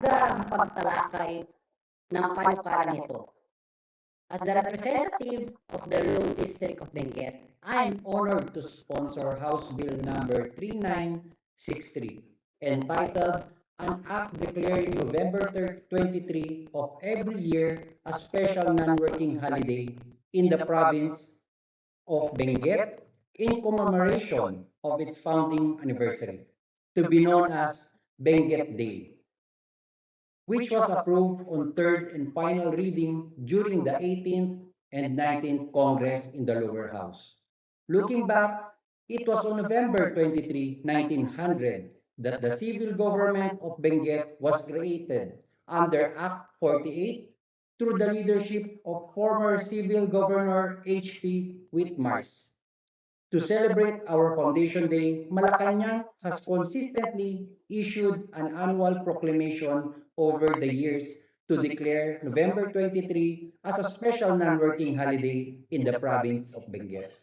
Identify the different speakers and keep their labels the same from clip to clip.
Speaker 1: ang pagtalakay ng panukalang ito. As the representative of the Lone District of Benguet,
Speaker 2: I am honored to sponsor House Bill number 3963, entitled An Act Declaring November 23 of every year a special non-working holiday in the province of Benguet in commemoration of its founding anniversary, to be known as Benguet Day, which was approved on third and final reading during the 18th and 19th Congress in the lower house. Looking back, it was on November 23, 1900, that the civil government of Benguet was created under Act 48 through the leadership of former civil governor H.P. Whitmars. To celebrate our Foundation Day, Malacanang has consistently issued an annual proclamation over the years to declare November 23 as a special non-working holiday in the province of Benguet.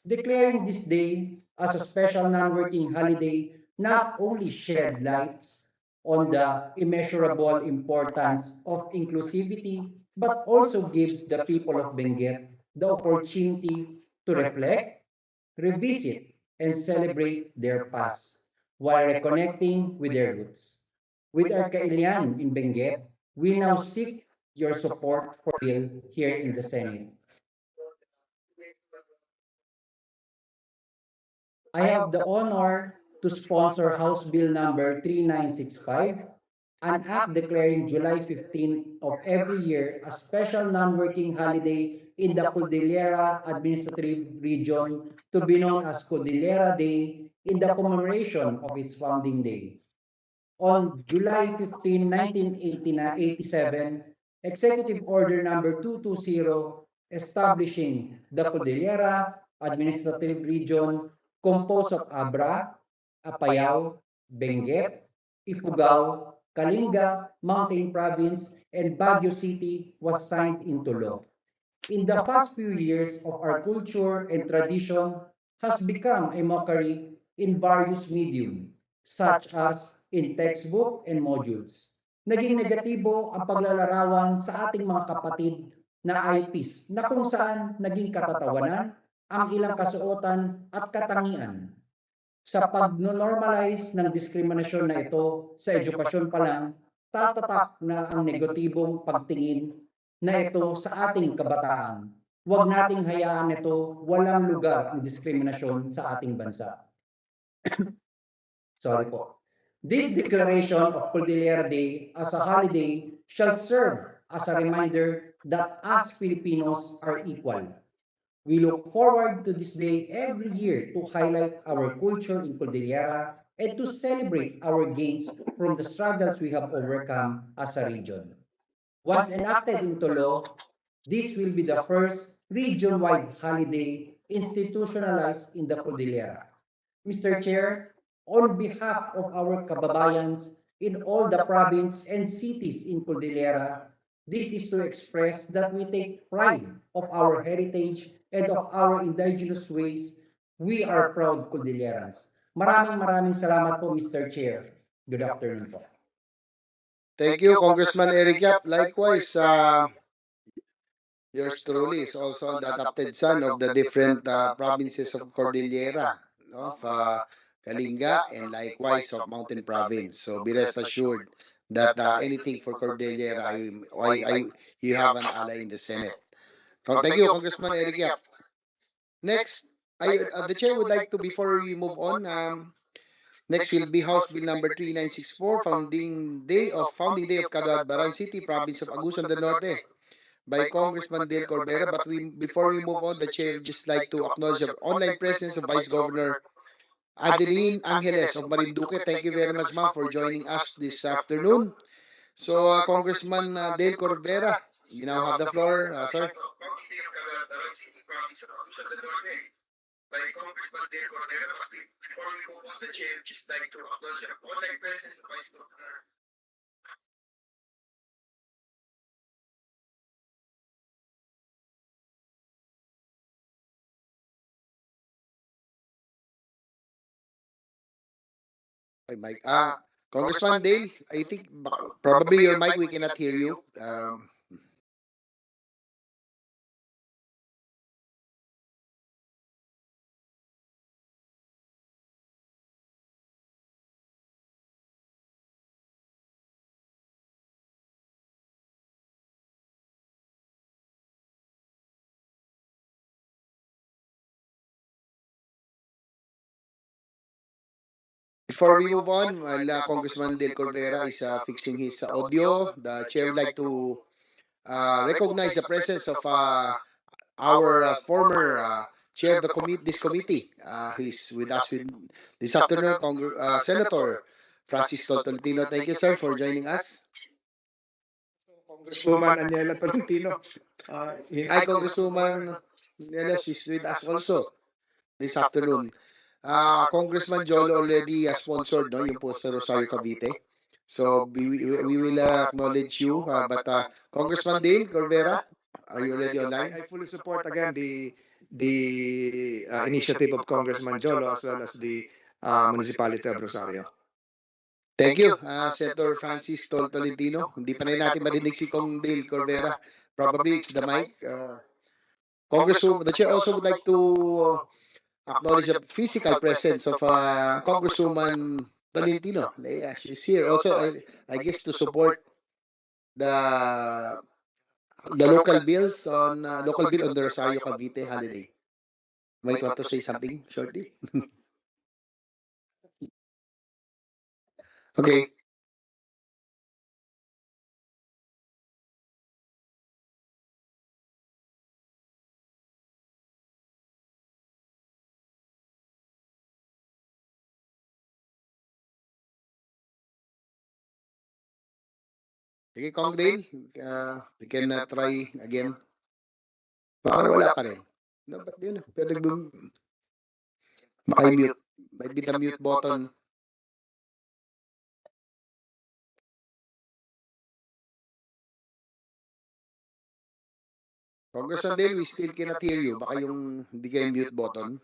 Speaker 2: Declaring this day as a special non-working holiday not only shed lights on the immeasurable importance of inclusivity, but also gives the people of Benguet the opportunity to reflect, revisit, and celebrate their past while reconnecting with their roots. With our kailian in Benguet, we now seek your support for bill here in the Senate. I have the honor to sponsor House Bill number 3965, an act declaring July 15 of every year a special non-working holiday in the Cordillera Administrative Region to be known as Cordillera Day in the commemoration of its founding day. On July 15, 1987, Executive Order number 220 establishing the Cordillera Administrative Region composed of Abra, Apayao, Benguet, Ifugao, Kalinga, Mountain Province, and Baguio City was signed into law. In the past few years of our culture and tradition has become a mockery in various medium, such as in textbook and modules. Naging negatibo ang paglalarawan sa ating mga kapatid na IPs na kung saan naging katatawanan ang ilang kasuotan at katangian. Sa pag-normalize ng diskriminasyon na ito sa edukasyon pa lang, tatatak na ang negatibong pagtingin na ito sa ating kabataan. Huwag nating hayaan ito walang lugar ang diskriminasyon sa ating bansa. Sorry po. This declaration of Cordillera Day as a holiday shall serve as a reminder that us Filipinos are equal. We look forward to this day every year to highlight our culture in Cordillera and to celebrate our gains from the struggles we have overcome as a region. Once enacted into law, this will be the first region-wide holiday institutionalized in the Cordillera. Mr. Chair, on behalf of our kababayans in all the province and cities in Cordillera, this is to express that we take pride of our heritage and of our indigenous ways. We are proud Cordillerans. Maraming salamat po, Mr. Chair. Good afternoon po.
Speaker 3: Thank you, Congressman Eric Yap. Likewise, yours truly is also the adopted son of the different provinces of Cordillera, no, of Kalinga, and likewise of Mountain Province. So be rest assured that anything for Cordillera, you have an ally in the Senate. Thank you, Congressman Eric Yap. Next, the chair would like to, before we move on, next will be House Bill number 3964, Founding Day of Caguadbaran City, Province of Agusan del Norte, by Congressman Dale Corbera. But before we move on, the chair would just like to acknowledge the online presence of Vice Governor Adeline Angeles of Marinduque. Thank you very much, ma'am, for joining us this afternoon. So, Congressman Dale Corbera, you now have the floor, sir. By Congressman Dale Cordero. Before we move on, the chair would just like to acknowledge the online presence of Vice Governor. Mike, Congressman Dale, I think probably your mic, we cannot hear you. Before we move on, while Congressman Del Corvera is fixing his audio, the chair would like to recognize the presence of our former chair of this committee. He's with us this afternoon, Senator Francis Tolentino. Thank you, sir, for joining us.
Speaker 4: Congresswoman Aniela Tolentino.
Speaker 3: Hi, Congresswoman. She's with us also this afternoon. Congressman Jolo already sponsored, no, yung po sa Rosario Cavite. So we will acknowledge you. But Congressman Dale Corvera, are you already online?
Speaker 4: I fully support again the initiative of Congressman Jolo as well as the municipality of Rosario.
Speaker 3: Thank you, Senator Francis Tolentino. Hindi pa rin natin marinig si Kong Dale Corvera. Probably it's the mic. Congresswoman, the chair also would like to acknowledge the physical presence of Congresswoman Tolentino. She's here. Also, I guess to support the local bills on local bill on the Rosario Cavite holiday. Might want to say something shortly. Okay. Sige, Kong Dale, we can try again. Baka wala pa rin. No, ba't yun? Pero baka mute. Might be the mute button. Congressman Dale, we still cannot hear you. Baka yung hindi kayo mute button.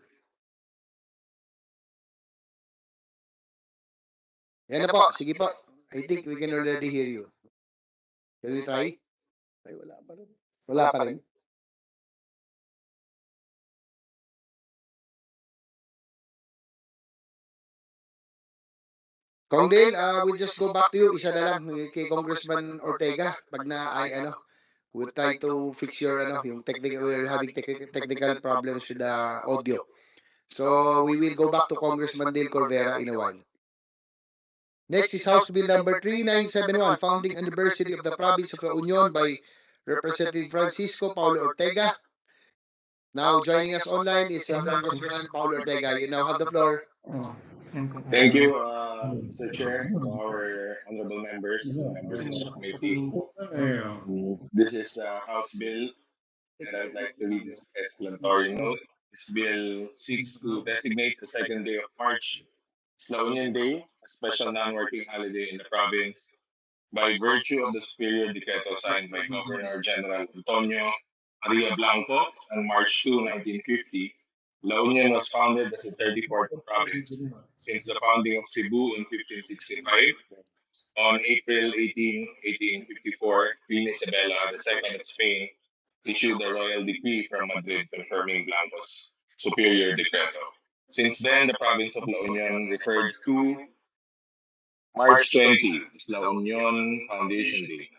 Speaker 3: Yan na po. Sige po. I think we can already hear you. Can we try? Ay, wala pa rin. Wala pa rin. Kong Dale, we'll just go back to you. Isa na lang kay Congressman Ortega. Pag na ay we'll try to fix your yung technical, we're having technical problems with the audio. So we will go back to Congressman Dale Corvera in a while. Next is House Bill number 3971, founding anniversary of the province of La Union by Representative Francisco Paulo Ortega. Now joining us online is Congressman Paulo Ortega. You now have the floor.
Speaker 5: Thank you, Mr. Chair, to our honorable members and members of the committee. This is the House Bill that I would like to read this explanatory note. This bill seeks to designate the second day of March as La Union Day, a special non-working holiday in the province, by virtue of the superior decreto signed by Governor General Antonio Maria Blanco on March 2, 1950. La Union was founded as the 34th province. Since the founding of Cebu in 1565, on April 18, 1854, Queen Isabella II of Spain issued a royal decree from Madrid confirming Blanco's superior decreto. Since then, the province of La Union referred to March 20 as La Union Foundation Day,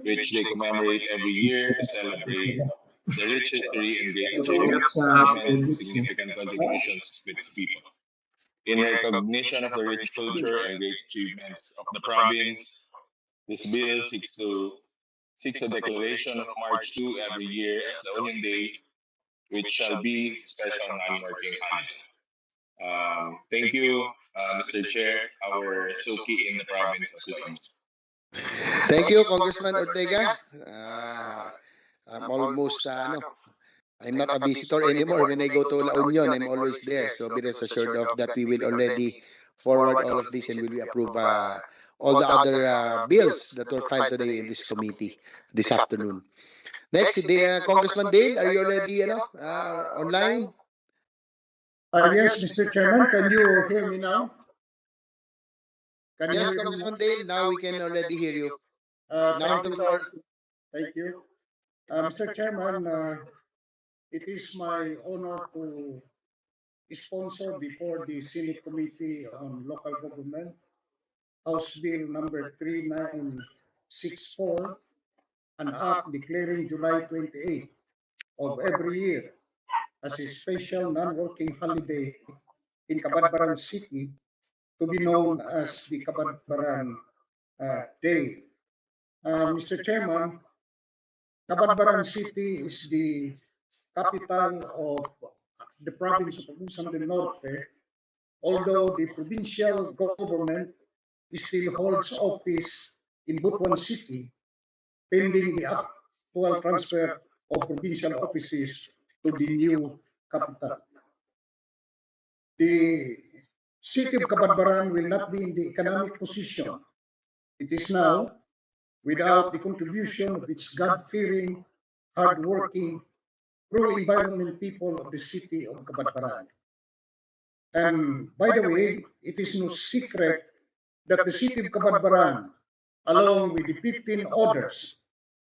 Speaker 5: which they commemorate every year to celebrate the rich history and great achievements and significant contributions of its people. In recognition of the rich culture and great achievements of the province, this bill seeks a declaration of March 2 every year as the Union Day, which shall be special non-working holiday. Thank you, Mr. Chair, our Suki in the province of La Union.
Speaker 3: Thank you, Congressman Ortega. I'm almost, I'm not a visitor anymore. When I go to La Union, I'm always there. So be rest assured of that we will already forward all of this and will approve all the other bills that were filed today in this committee this afternoon. Next, Congressman Dale, are you already online?
Speaker 6: Yes, Mr. Chairman, can you hear me now? Can you
Speaker 3: Yes,
Speaker 6: hear me?
Speaker 3: Congressman Dale, now we can already hear you. Now
Speaker 6: Thank
Speaker 3: the
Speaker 6: you.
Speaker 3: floor.
Speaker 6: Thank you. Mr. Chairman, it is my honor to sponsor before the Senate Committee on Local Government House Bill number 3964, an act declaring July 28 of every year as a special non-working holiday in Cabadbaran City to be known as the Cabadbaran Day. Mr. Chairman, Cabadbaran City is the capital of the province of Agusan del Norte, although the provincial government still holds office in Butuan City, pending the actual transfer of provincial offices to the new capital. The city of Cabadbaran will not be in the economic position it is now without the contribution of its God-fearing, hard-working, pro-environment people of the city of Cabadbaran. And by the way, it is no secret that the city of Cabadbaran, along with the 15 others,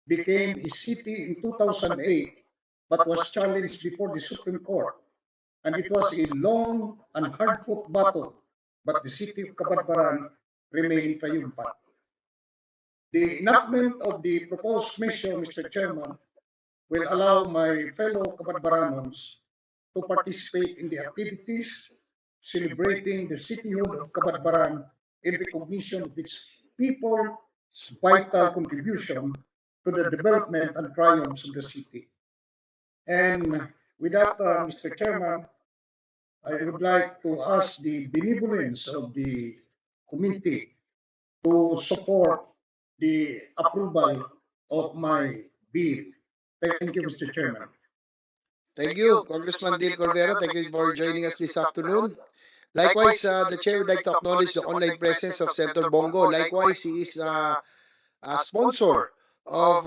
Speaker 6: became a city in 2008 but was challenged before the Supreme Court. And it was a long and hard-fought battle, but the city of Cabadbaran remained triumphant. The enactment of the proposed measure, Mr. Chairman, will allow my fellow Cabadbaranons to participate in the activities celebrating the cityhood of Cabadbaran in recognition of its people's vital contribution to the development and triumphs of the city. And with that, Mr. Chairman, I would like to ask the benevolence of the committee to support the approval of my bill. Thank you, Mr. Chairman.
Speaker 3: Thank you, Congressman Dale Corvera. Thank you for joining us this afternoon. Likewise, the chair would like to acknowledge the online presence of Senator Bongo. Likewise, he is a sponsor of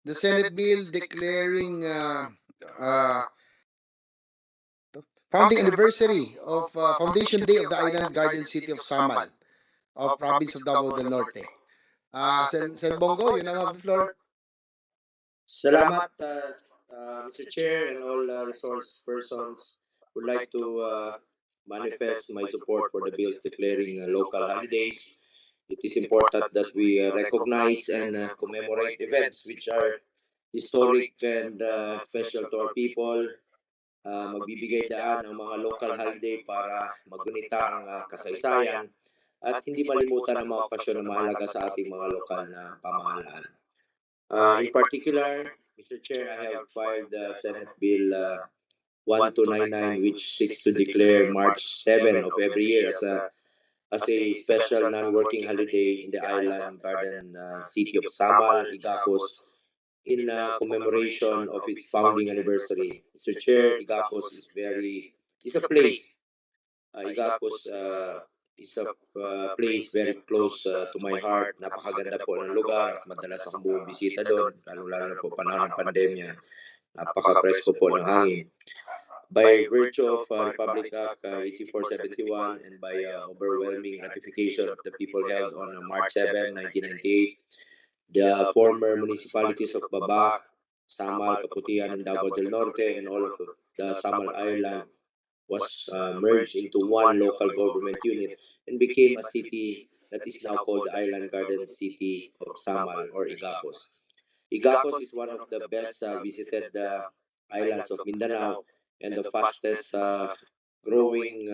Speaker 3: the Senate bill declaring founding anniversary of Foundation Day of the Island Garden City of Samal of Province of Davao del Norte. Sen Bongo, you now have the floor.
Speaker 7: Salamat, Mr. Chair and all resource persons. Would like to manifest my support for the bills declaring local holidays. It is important that we recognize and commemorate events which are historic and special to our people. Magbibigay daan ang mga local holiday para magunita ang kasaysayan at hindi malimutan ang mga okasyon na mahalaga sa ating mga lokal na pamahalaan. In particular, Mr. Chair, I have filed Senate Bill 1299, which seeks to declare March 7 of every year as a special non-working holiday in the island garden city of Samal, Igacos, in commemoration of its founding anniversary. Mr. Chair, Igacos is a place. Igacos is a place very close to my heart. Napakaganda po ng lugar at madalas akong bumibisita doon, lalo na po panahon ng pandemya. Napaka-presko po ng hangin. By virtue of Republic Act 8471 and by overwhelming ratification of the people held on March 7, 1998, the former municipalities of Babac, Samal, Kaputian, and Davao del Norte, and all of the Samal Island was merged into one local government unit and became a city that is now called the Island Garden City of Samal or Igacos. Igacos is one of the best visited islands of Mindanao and the fastest growing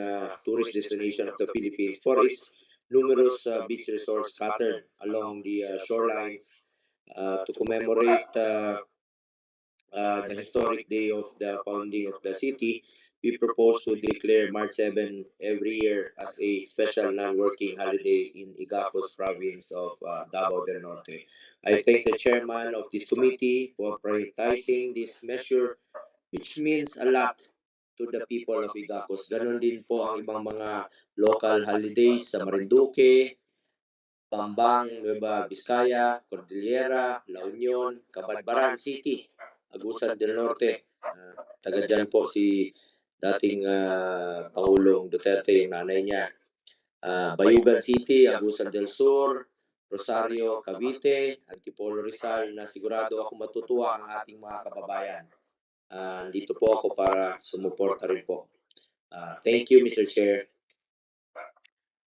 Speaker 7: tourist destination of the Philippines for its numerous beach resorts scattered along the shorelines. To commemorate the historic day of the founding of the city, we propose to declare March 7 every year as a special non-working holiday in Igacos province of Davao del Norte. I thank the chairman of this committee for prioritizing this measure, which means a lot to the people of Igacos. Ganon din po ang ibang mga local holidays sa Marinduque, Bambang, Nueva Vizcaya, Cordillera, La Union, Cabadbaran City, Agusan del Norte. Taga dyan po si dating Pangulong Duterte, yung nanay niya. Bayugan City, Agusan del Sur, Rosario, Cavite, Antipolo Rizal na sigurado ako matutuwa ang ating mga kababayan. Dito po ako para sumuporta rin po. Thank you, Mr. Chair.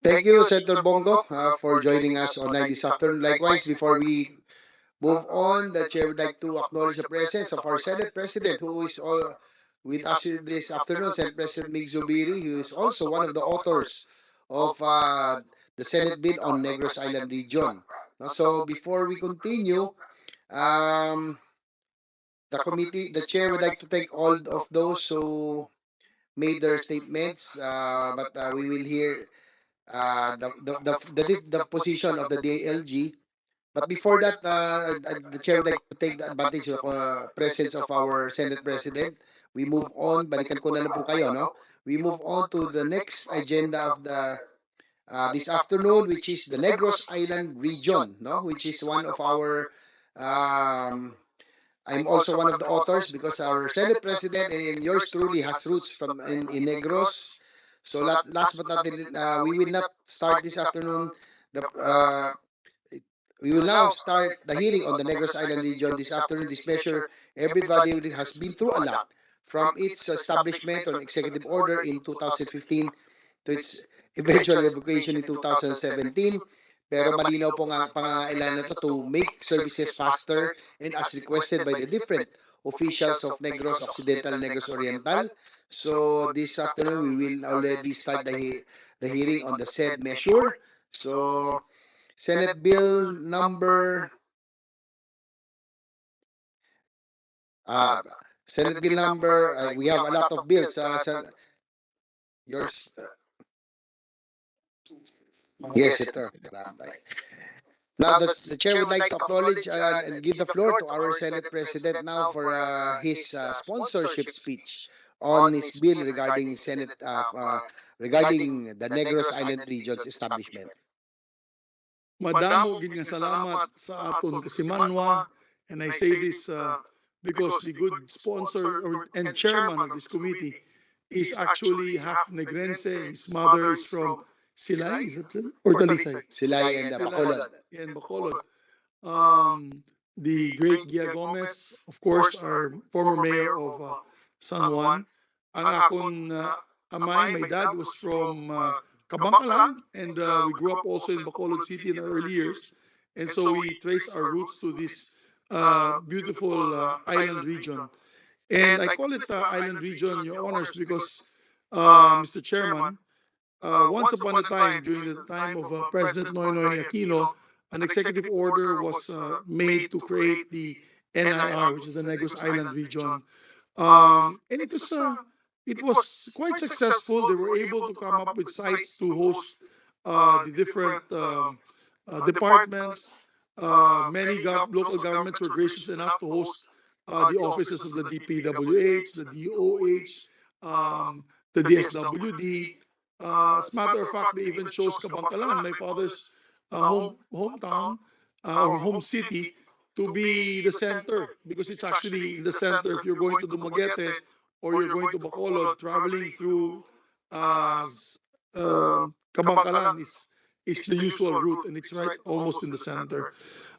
Speaker 3: Thank you, Senator Bongo, for joining us online this afternoon. Likewise, before we move on, the chair would like to acknowledge the presence of our Senate President, who is all with us this afternoon, Senate President Mig Zubiri, who is also one of the authors of the Senate bill on Negros Island region. So before we continue, um, the chair would like to thank all of those who made their statements, but we will hear the position of the DLG. But before that, the chair would like to take the advantage of presence of our Senate President. We move on. Balikan ko na lang po kayo, no? We move on to the next agenda of the this afternoon, which is the Negros Island region, no? Which is one of our I'm also one of the authors because our Senate President and yours truly has roots from in Negros. So last but not least, we will not start this afternoon. The We will now start the hearing on the Negros Island region this afternoon. This measure, everybody has been through a lot from its establishment on executive order in 2015 to its eventual revocation in 2017. Pero malinaw po nga ang pangangailangan nito to make services faster and as requested by the different officials of Negros Occidental and Negros Oriental. So this afternoon, we will already start the hearing on the said measure. So Senate Bill number we have a lot of bills. Yours. Yes, ito. Now, the chair would like to acknowledge and give the floor to our Senate President now for his sponsorship speech on his bill regarding regarding the Negros Island region's establishment.
Speaker 8: Madamo gid nga salamat sa aton kasimanwa, and I say this because the good sponsor and chairman of this committee is actually half Negrense. His mother is from Silay, is that it? Or Talisay?
Speaker 3: Silay and Bacolod.
Speaker 8: And Bacolod. The great Gia Gomez, of course, our former mayor of San Juan. Ang akon amay, my dad was from Kabangkalan, and we grew up also in Bacolod City in the early years. And so we trace our roots to this beautiful island region. And I call it island region, Your Honors, because, Mr. Chairman, once upon a time, during the time of President Noynoy Aquino, an executive order was made to create the NIR, which is the Negros Island region. And it was quite successful. They were able to come up with sites to host the different departments. Many local governments were gracious enough to host the offices of the DPWH, the DOH, the DSWD. As a matter of fact, they even chose Kabangkalan, my father's hometown or home city, to be the center, because it's actually in the center. If you're going to Dumaguete or you're going to Bacolod, traveling through Kabangkalan is the usual route, and it's right almost in the center.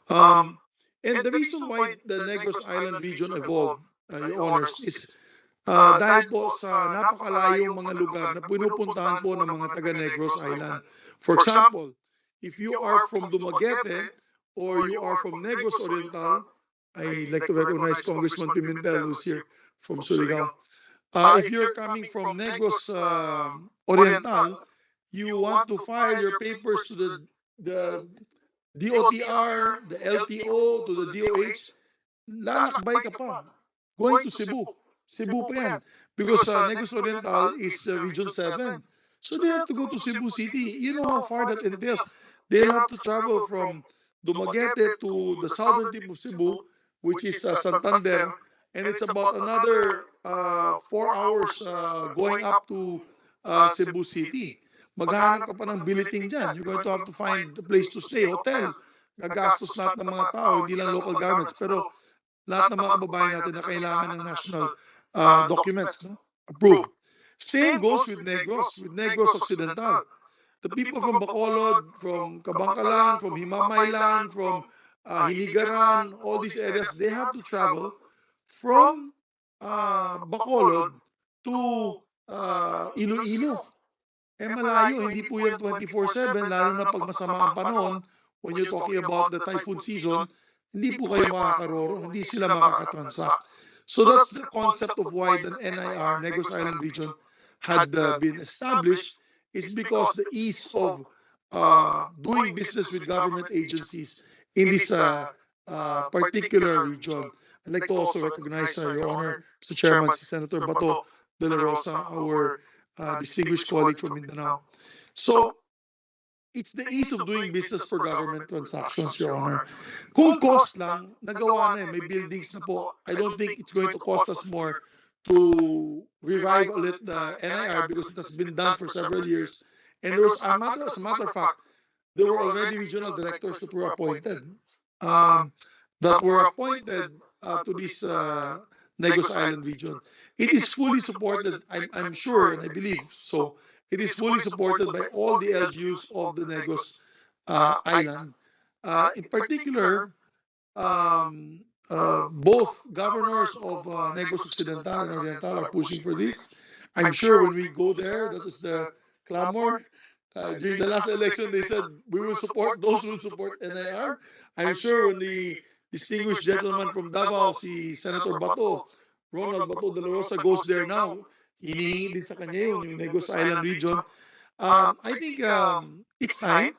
Speaker 8: And the reason why the Negros Island region evolved, Your Honors, is dahil po sa napakalayong mga lugar na pinupuntahan po ng mga taga Negros Island. For example, if you are from Dumaguete or you are from Negros Oriental, I like to recognize Congressman Pimentel, who's here from Surigao. If you're coming from Negros Oriental, you want to file your papers to the DOTR, the LTO, to the DOH, lalakbay ka pa, going to Cebu. Cebu pa yan. Because Negros Oriental is Region 7. So they have to go to Cebu City. You know how far that entails. They'll have to travel from Dumaguete to the southern tip of Cebu, which is Santander, and it's about another 4 hours going up to Cebu City. Maghahanap ka pa ng billeting dyan. You're going to have to find a place to stay, hotel. Gagastos lahat ng mga tao, hindi lang local governments, pero lahat ng mga kababayan natin na kailangan ng national documents, no? Approved. Same goes with Negros Occidental. the people from Bacolod, from Kabangkalan, from Himamaylan, from Hiligaran, all these areas, they have to travel from Bacolod to Iloilo. Eh malayo, hindi po yan 24/7, lalo na pag masama ang panahon, when you're talking about the typhoon season, hindi po kayo makakaroro, hindi sila makakatransact. So that's the concept of why the NIR, Negros Island Region, had been established, is because the ease of doing business with government agencies in this particular region. I'd like to also recognize, Your Honor, Mr. Chairman, si Senator Bato de la Rosa, our distinguished colleague from Mindanao. So, it's the ease of doing business for government transactions, Your Honor. Kung cost lang, nagawa na eh, may buildings na po. I don't think it's going to cost us more to revive ulit the NIR because it has been done for several years. And there was, as a matter of fact, there were already regional directors that were appointed, to this Negros Island region. It is fully supported, I'm sure, and I believe so, it is fully supported by all the LGUs of the Negros Island. In particular, both governors of Negros Occidental and Oriental are pushing for this. I'm sure when we go there, that was the clamor. During the last election, they said, we will support those who will support NIR. I'm sure when the distinguished gentleman from Davao, si Senator Bato, Ronald Bato de la Rosa, goes there now, hinihingi din sa kanya yun, yung Negros Island region. I think it's time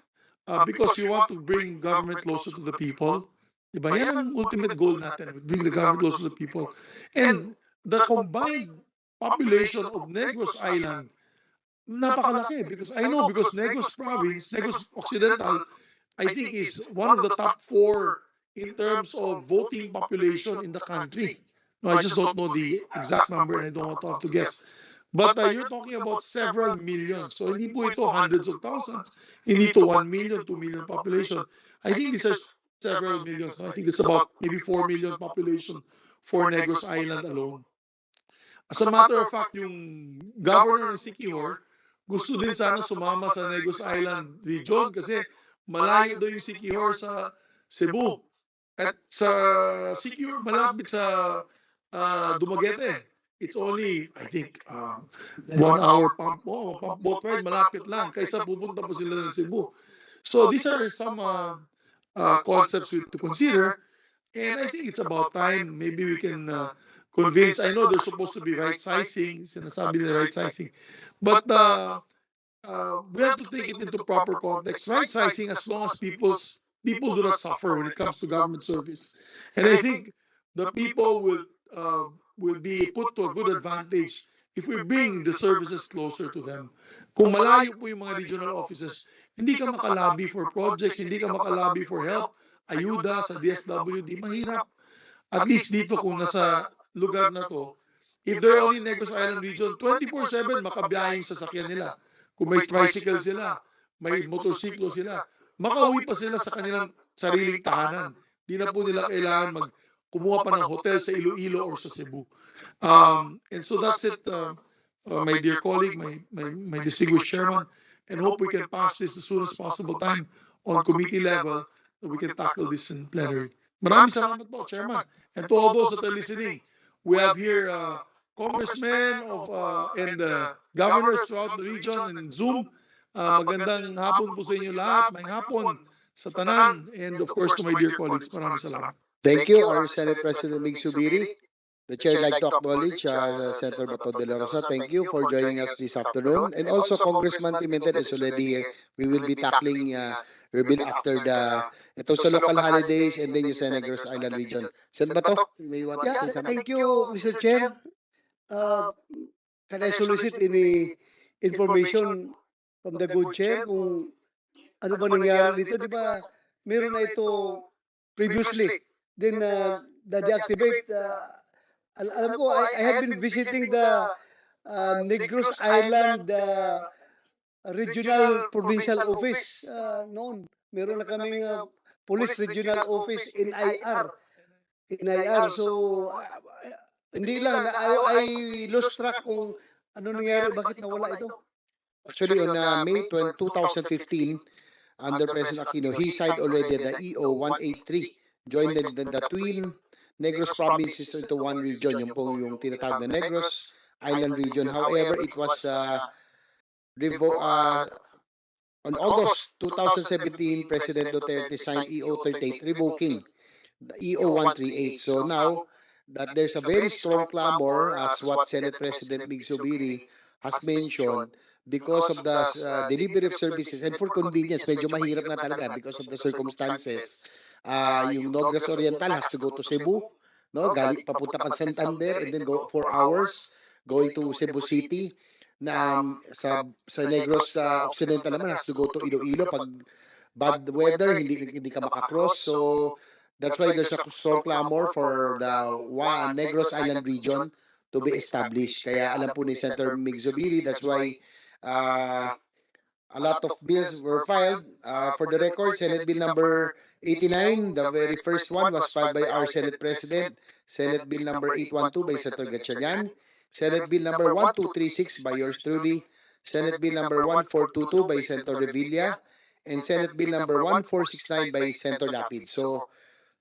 Speaker 8: because we want to bring government closer to the people. Diba? Yan ang ultimate goal natin, bring the government closer to the people. And the combined population of Negros Island, napakalaki, because I know, because Negros Province, Negros Occidental, I think is one of the top 4 in terms of voting population in the country. No, I just don't know the exact number and I don't want to have to guess. But you're talking about several millions. So hindi po ito hundreds of thousands. Hindi ito 1 million, 2 million population. I think these are several millions. No? I think it's about maybe 4 million population for Negros Island alone. As a matter of fact, yung governor ng Siquijor, gusto din sana sumama sa Negros Island region kasi malayo daw yung Siquijor sa Cebu. At sa Siquijor, malapit sa Dumaguete. It's only, I think, 1 hour pump boat ride, malapit lang, kaysa pupunta po sila ng Cebu. So these are some concepts to consider, and I think it's about time maybe we can convince. I know there's supposed to be right sizing, sinasabi nila right sizing, but we have to take it into proper context. Right sizing as long as people do not suffer when it comes to government service, and I think the people will be put to a good advantage if we bring the services closer to them. Kung malayo po yung mga regional offices, hindi ka makalabi for projects, hindi ka makalabi for help, ayuda sa DSWD, mahirap. At least dito kung nasa lugar na to, if they're only Negros Island region, 24/7 makabiyahing sasakyan nila. Kung may tricycle sila, may motorsiklo sila, makauwi pa sila sa kanilang sariling tahanan. Di na po nila kailangan kumuha pa ng hotel sa Iloilo or sa Cebu. And so that's it, my dear colleague, my distinguished chairman, and hope we can pass this as soon as possible time on committee level that we can tackle this in plenary. Maraming salamat po, Chairman. And to all those that are listening, we have here congressmen and governors throughout the region and Zoom. Magandang hapon po sa inyo lahat. May hapon sa tanan. And of course, to my dear colleagues, maraming salamat.
Speaker 3: Thank you, our Senate President Mig Subiri. The Chair would like to acknowledge Senator Bato de la Rosa. Thank you for joining us this afternoon. And also Congressman Pimentel is already here. We will be tackling Ruben after ito sa local holidays and then yung sa Negros Island region. Sen Bato, may you want to say something?
Speaker 9: Thank you, Mr. Chair. Can I solicit any information from the good chair kung ano ba nangyari dito? Di ba meron na ito previously. Then the deactivate, alam ko, I have been visiting the Negros Island Regional Provincial Office noon. Meron na kaming Police Regional Office in IR. So, hindi lang, I lost track kung ano nangyari, bakit nawala ito.
Speaker 3: Actually, on May 2015, under President Aquino, he signed already the EO 183, joined the twin Negros provinces into one region, yung pong yung tinatawag na Negros Island region. However, it was revo- uh, on August 2017, President Duterte signed EO 38 revoking the EO 138. So now that there's a very strong clamor, as what Senate President Mig Zubiri has mentioned, because of the delivery of services and for convenience, medyo mahirap nga talaga because of the circumstances. Yung Negros Oriental has to go to Cebu, no? Papunta pa Santander and then go 4 hours going to Cebu City. Na sa Negros Occidental naman has to go to Iloilo pag bad weather, hindi ka makakross. So that's why there's a strong clamor for the Negros Island region to be established. Kaya alam po ni Senator Mig Zubiri, that's why uh, a lot of bills were filed. For the record, Senate Bill number 89, the very first one was filed by our Senate President. Senate Bill number 812 by Senator Gatchalian. Senate Bill number 1236 by yours truly. Senate Bill number 1422 by Senator Revilla. And Senate Bill number 1469 by Senator Lapid. So,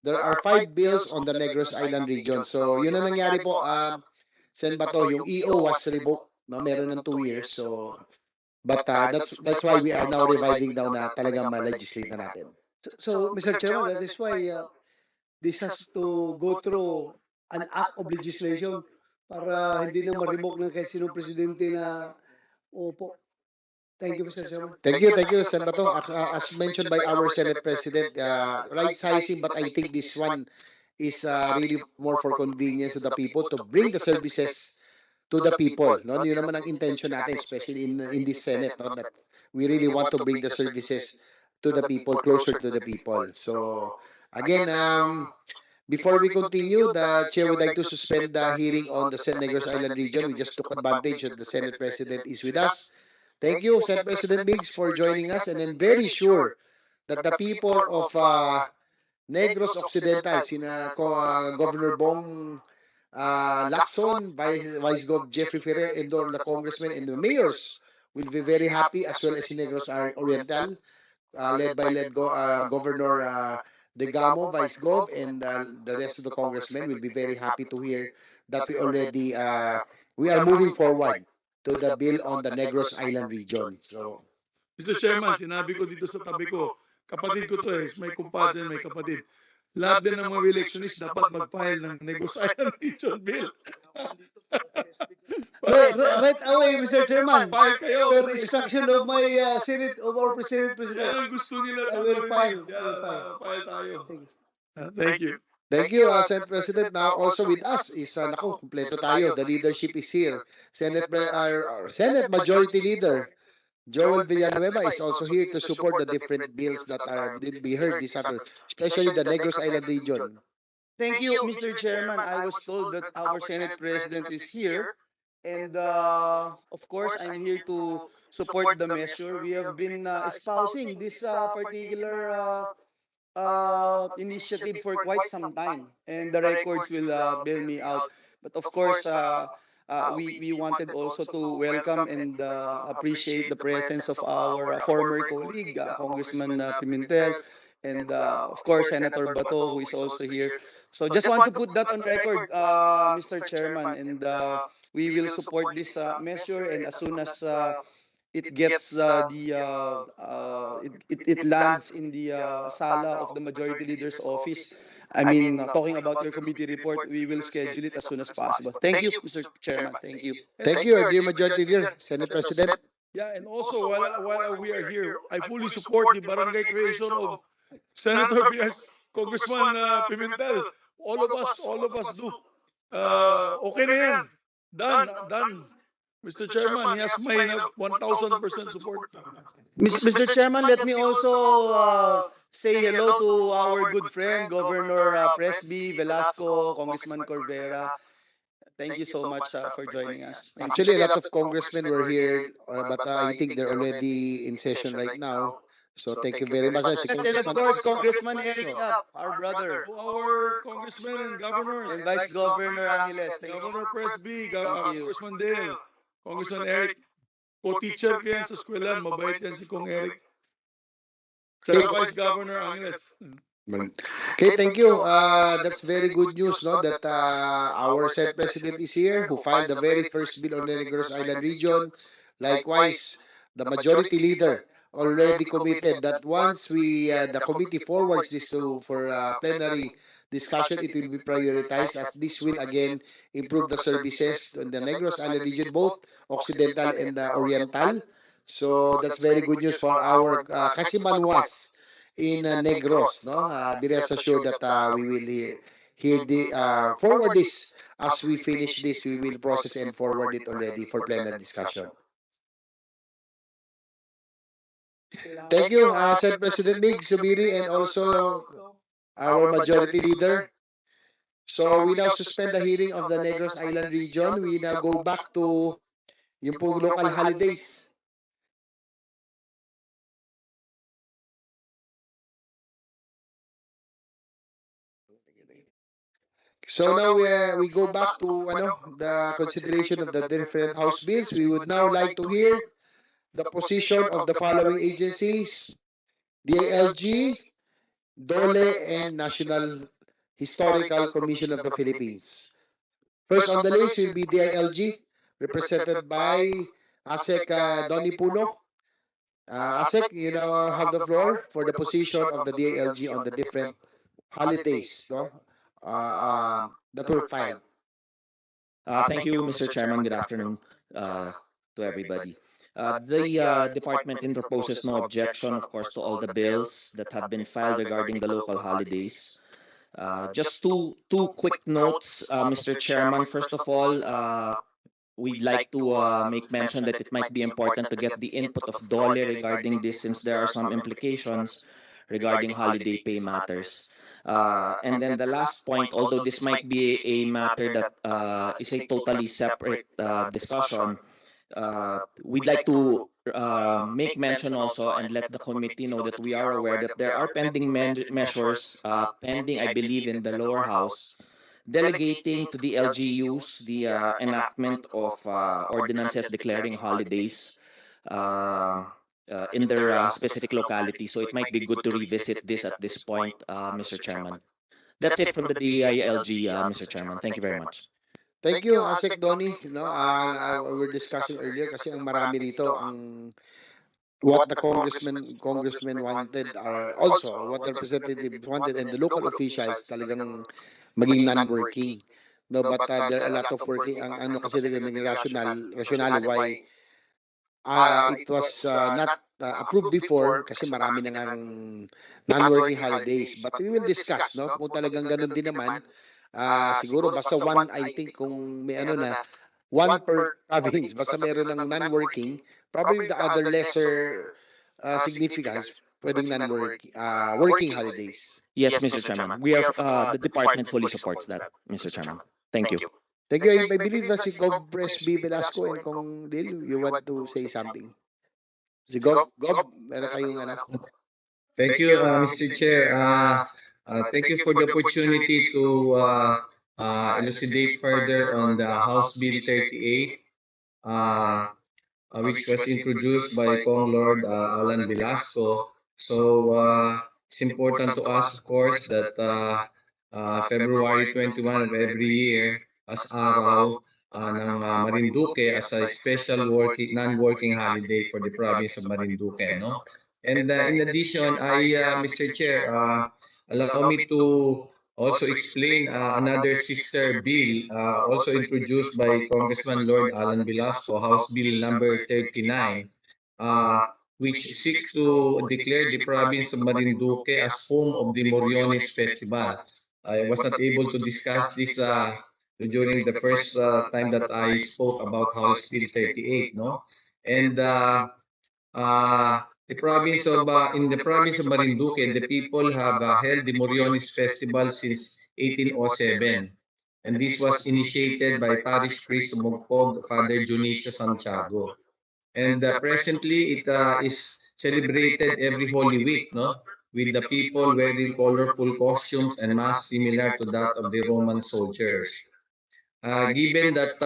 Speaker 3: there are 5 bills on the Negros Island region. So, yun ang nangyari po, Sen Bato, yung EO was revoked, no? Meron ng 2 years. So, but that's why we are now reviving daw na talagang ma-legislate na natin.
Speaker 9: So, Mr. Chairman, that is why this has to go through an act of legislation para hindi na ma-revoke ng kahit sinong presidente na opo. Thank you, Mr. Chairman.
Speaker 3: Thank you, Sen Bato. As mentioned by our Senate President, right sizing, but I think this one is really more for convenience to the people to bring the services to the people. No? Yun naman ang intention natin, especially in this Senate, no? That we really want to bring the services to the people, closer to the people. So, again, before we continue, the Chair would like to suspend the hearing on the Negros Island region. We just took advantage that the Senate President is with us. Thank you, Senate President Biggs, for joining us. And I'm very sure that the people of Negros Occidental, sina Governor Bong Lacson, Vice Gov Jeffrey Ferrer, and all the congressmen and the mayors will be very happy, as well as in Negros Oriental, led by Governor Degamo, Vice Gov, and the rest of the congressmen will be very happy to hear that we are moving forward to the bill on the Negros Island region. So,
Speaker 8: Mr. Chairman, sinabi ko dito sa tabi ko, kapatid ko to may kumpadre, may kapatid. Lahat din ng mga electionist dapat mag-file ng Negros Island Region Bill.
Speaker 9: Right away, Mr. Chairman.
Speaker 8: File kayo.
Speaker 9: Per instruction of my Senate, of our Senate President.
Speaker 8: Yan ang gusto nila.
Speaker 9: I will file.
Speaker 8: File tayo.
Speaker 9: Thank you.
Speaker 8: Thank you.
Speaker 3: thank you, Senate President. Now, also with us is, naku, kumpleto tayo. The leadership is here. Our Senate Majority Leader, Joel Villanueva, is also here to support the different bills that will be heard this afternoon, especially the Negros Island region.
Speaker 10: Thank you, Mr. Chairman. I was told that our Senate President is here. And of course, I'm here to support the measure. We have been espousing this particular initiative for quite some time. And the records will bail me out. But of course, we wanted also to welcome and appreciate the presence of our former colleague, Congressman Pimentel, and of course, Senator Bato, who is also here. So just want to put that on record, Mr. Chairman, and we will support this measure. And as soon as it gets it lands in the sala of the Majority Leader's office, I mean, talking about your committee report, we will schedule it as soon as possible. Thank you, Mr. Chairman. Thank you.
Speaker 3: Thank you, dear Majority Leader, Senate President.
Speaker 8: Yeah, and also while we are here, I fully support the barangay creation of Senator B.S. Congressman Pimentel. All of us do. Okay na yan. Done. Mr. Chairman, he has my 1,000% support.
Speaker 10: Mr. Chairman, let me also say hello to our good friend, Governor Presby, Velasco, Congressman Corvera. Thank you so much for joining us. Thank you.
Speaker 3: Actually, a lot of congressmen were here, but I think they're already in session right now. So thank you very much.
Speaker 10: Yes, and of course, Congressman Eric Yap, our brother.
Speaker 8: To our congressmen and governors.
Speaker 10: And Vice Governor Angeles. Thank you.
Speaker 8: Governor Presby,
Speaker 10: Thank you.
Speaker 8: Congressman Dale, Congressman Eric. Co-teacher ko yan sa eskwelahan, mabait yan si Kong Eric.
Speaker 3: Okay.
Speaker 8: Saka Vice Governor Angles.
Speaker 3: Okay, thank you. That's very good news, no? That our Senate President is here, who filed the very first bill on the Negros Island region. Likewise, the majority leader already committed that once the committee forwards this to for plenary discussion, it will be prioritized, as this will again improve the services in the Negros Island region, both Occidental and Oriental. So that's very good news for our Kasimanwas in Negros, no? Be rest assured that we will hear the forward this as we finish this. We will process and forward it already for plenary discussion. Thank you, Senate President Mig Subiri, and also our majority leader. So we now suspend the hearing of the Negros Island region. We now go back to yung po local holidays. So now we go back to the consideration of the different House bills. We would now like to hear the position of the following agencies: DILG, DOLE, and National Historical Commission of the Philippines. First on the list will be DILG, represented by ASEC Donnie Puno. ASEC, you now have the floor for the position of the DILG on the different holidays, no? That were filed.
Speaker 11: Thank you, Mr. Chairman. Good afternoon uh, to everybody. The department interposes no objection, of course, to all the bills that have been filed regarding the local holidays. Just two quick notes, Mr. Chairman. First of all, we'd like to make mention that it might be important to get the input of DOLE regarding this, since there are some implications regarding holiday pay matters. And then the last point, although this might be a matter that is a totally separate discussion, we'd like to make mention also and let the committee know that we are aware that there are pending measures pending, I believe, in the lower house, delegating to the LGUs the enactment of ordinances declaring holidays uh, in their specific locality. So it might be good to revisit this at this point, Mr. Chairman. That's it from the DILG, Mr. Chairman. Thank you very much.
Speaker 3: Thank you, Asek Donnie. No, we were discussing earlier kasi ang marami rito ang what the congressmen wanted are also what the representatives wanted, and the local officials talagang maging non-working. No, but there are a lot of working ang ano kasi naging rationale why it was not approved before kasi marami na ngang non-working holidays. But we will discuss, no? Kung talagang ganun din naman, siguro basta one, I think kung may ano na, one per province, basta meron ng non-working, probably the other lesser significance, pwedeng non-working, working holidays.
Speaker 11: Yes, Mr. Chairman. We are the department fully supports that, Mr. Chairman. Thank you.
Speaker 3: Thank you. I believe si Gov B. Velasco and Kong Dil, you want to say something? Si Gov, meron kayong ano?
Speaker 12: Thank you, Mr. Chair. Thank you for the opportunity to elucidate further on the House Bill 38, which was introduced by Kong Lord Alan Velasco. So it's important to us, of course, that February 21 of every year as araw ng Marinduque as a special non-working holiday for the province of Marinduque, no? And in addition, Mr. Chair, allow me to also explain another sister bill also introduced by Congressman Lord Alan Velasco, House Bill number 39, which seeks to declare the province of Marinduque as home of the Moriones Festival. I was not able to discuss this during the first time that I spoke about House Bill 38, no? And the province of in the province of Marinduque, the people have held the Moriones Festival since 1807, and this was initiated by Parish Priest of Mugpog, Father Dionisio Santiago. And presently, it is celebrated every Holy Week, no? With the people wearing colorful costumes and masks similar to that of the Roman soldiers. Given that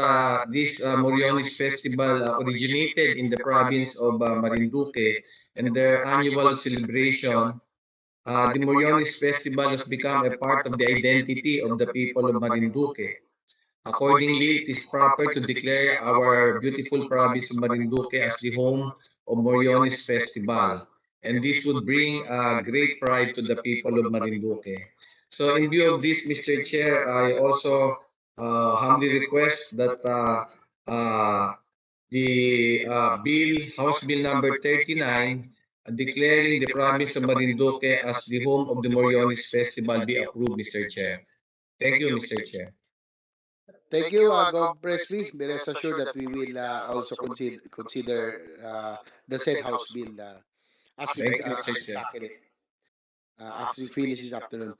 Speaker 12: this Moriones Festival originated in the province of Marinduque and their annual celebration, the Moriones Festival has become a part of the identity of the people of Marinduque. Accordingly, it is proper to declare our beautiful province of Marinduque as the home of Moriones Festival. And this would bring great pride to the people of Marinduque. So in view of this, Mr. Chair, I also humbly request that uh, the House Bill number 39, declaring the province of Marinduque as the home of the Moriones Festival be approved, Mr. Chair. Thank you, Mr. Chair.
Speaker 3: Thank you, Gov. Presby. Be rest assured that we will also consider the said House bill
Speaker 12: Thank you, Mr. Chair.
Speaker 3: tackle it after we finish this afternoon.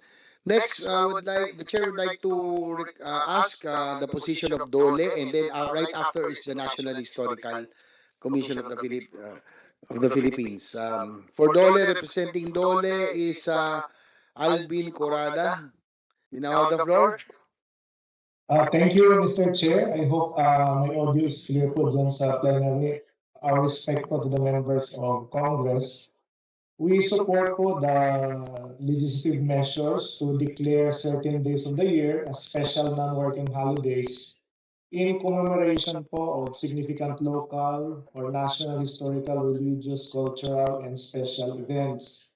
Speaker 3: Next, the chair would like to ask the position of Dole, and then right after is the National Historical Commission of the Philippines. For Dole, representing Dole is Alvin Corada. You now have the floor.
Speaker 13: Thank you, Mr. Chair. I hope my audio is clear po dyan sa plenary. Our respect po to the members of Congress. We support po the legislative measures to declare certain days of the year as special non-working holidays in commemoration po of significant local or national historical, religious, cultural, and special events.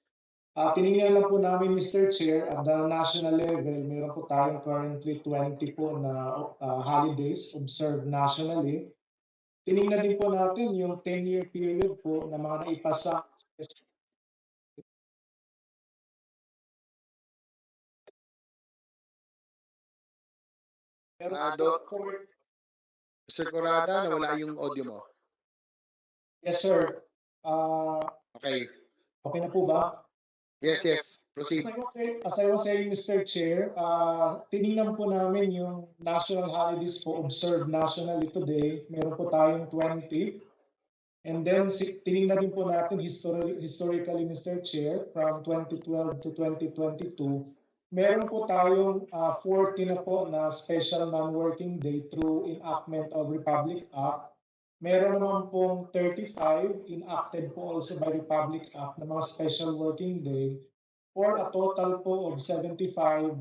Speaker 13: Tinignan lang po namin, Mr. Chair, at the national level, meron po tayong currently 20 po na holidays observed nationally. Tinignan din po natin yung 10-year period po na mga naipasa.
Speaker 3: Mr. Corada, nawala yung audio mo.
Speaker 13: Yes, sir.
Speaker 3: Okay.
Speaker 13: Okay na po ba?
Speaker 3: Yes. Proceed.
Speaker 13: As I was saying, Mr. Chair, tinignan po namin yung national holidays po observed nationally today. Meron po tayong 20. And then tinignan din po natin historically, Mr. Chair, from 2012 to 2022. Meron po tayong 40 na po na special non-working day through enactment of Republic Act. Meron naman pong 35 enacted po also by Republic Act na mga special working day, or a total po of 75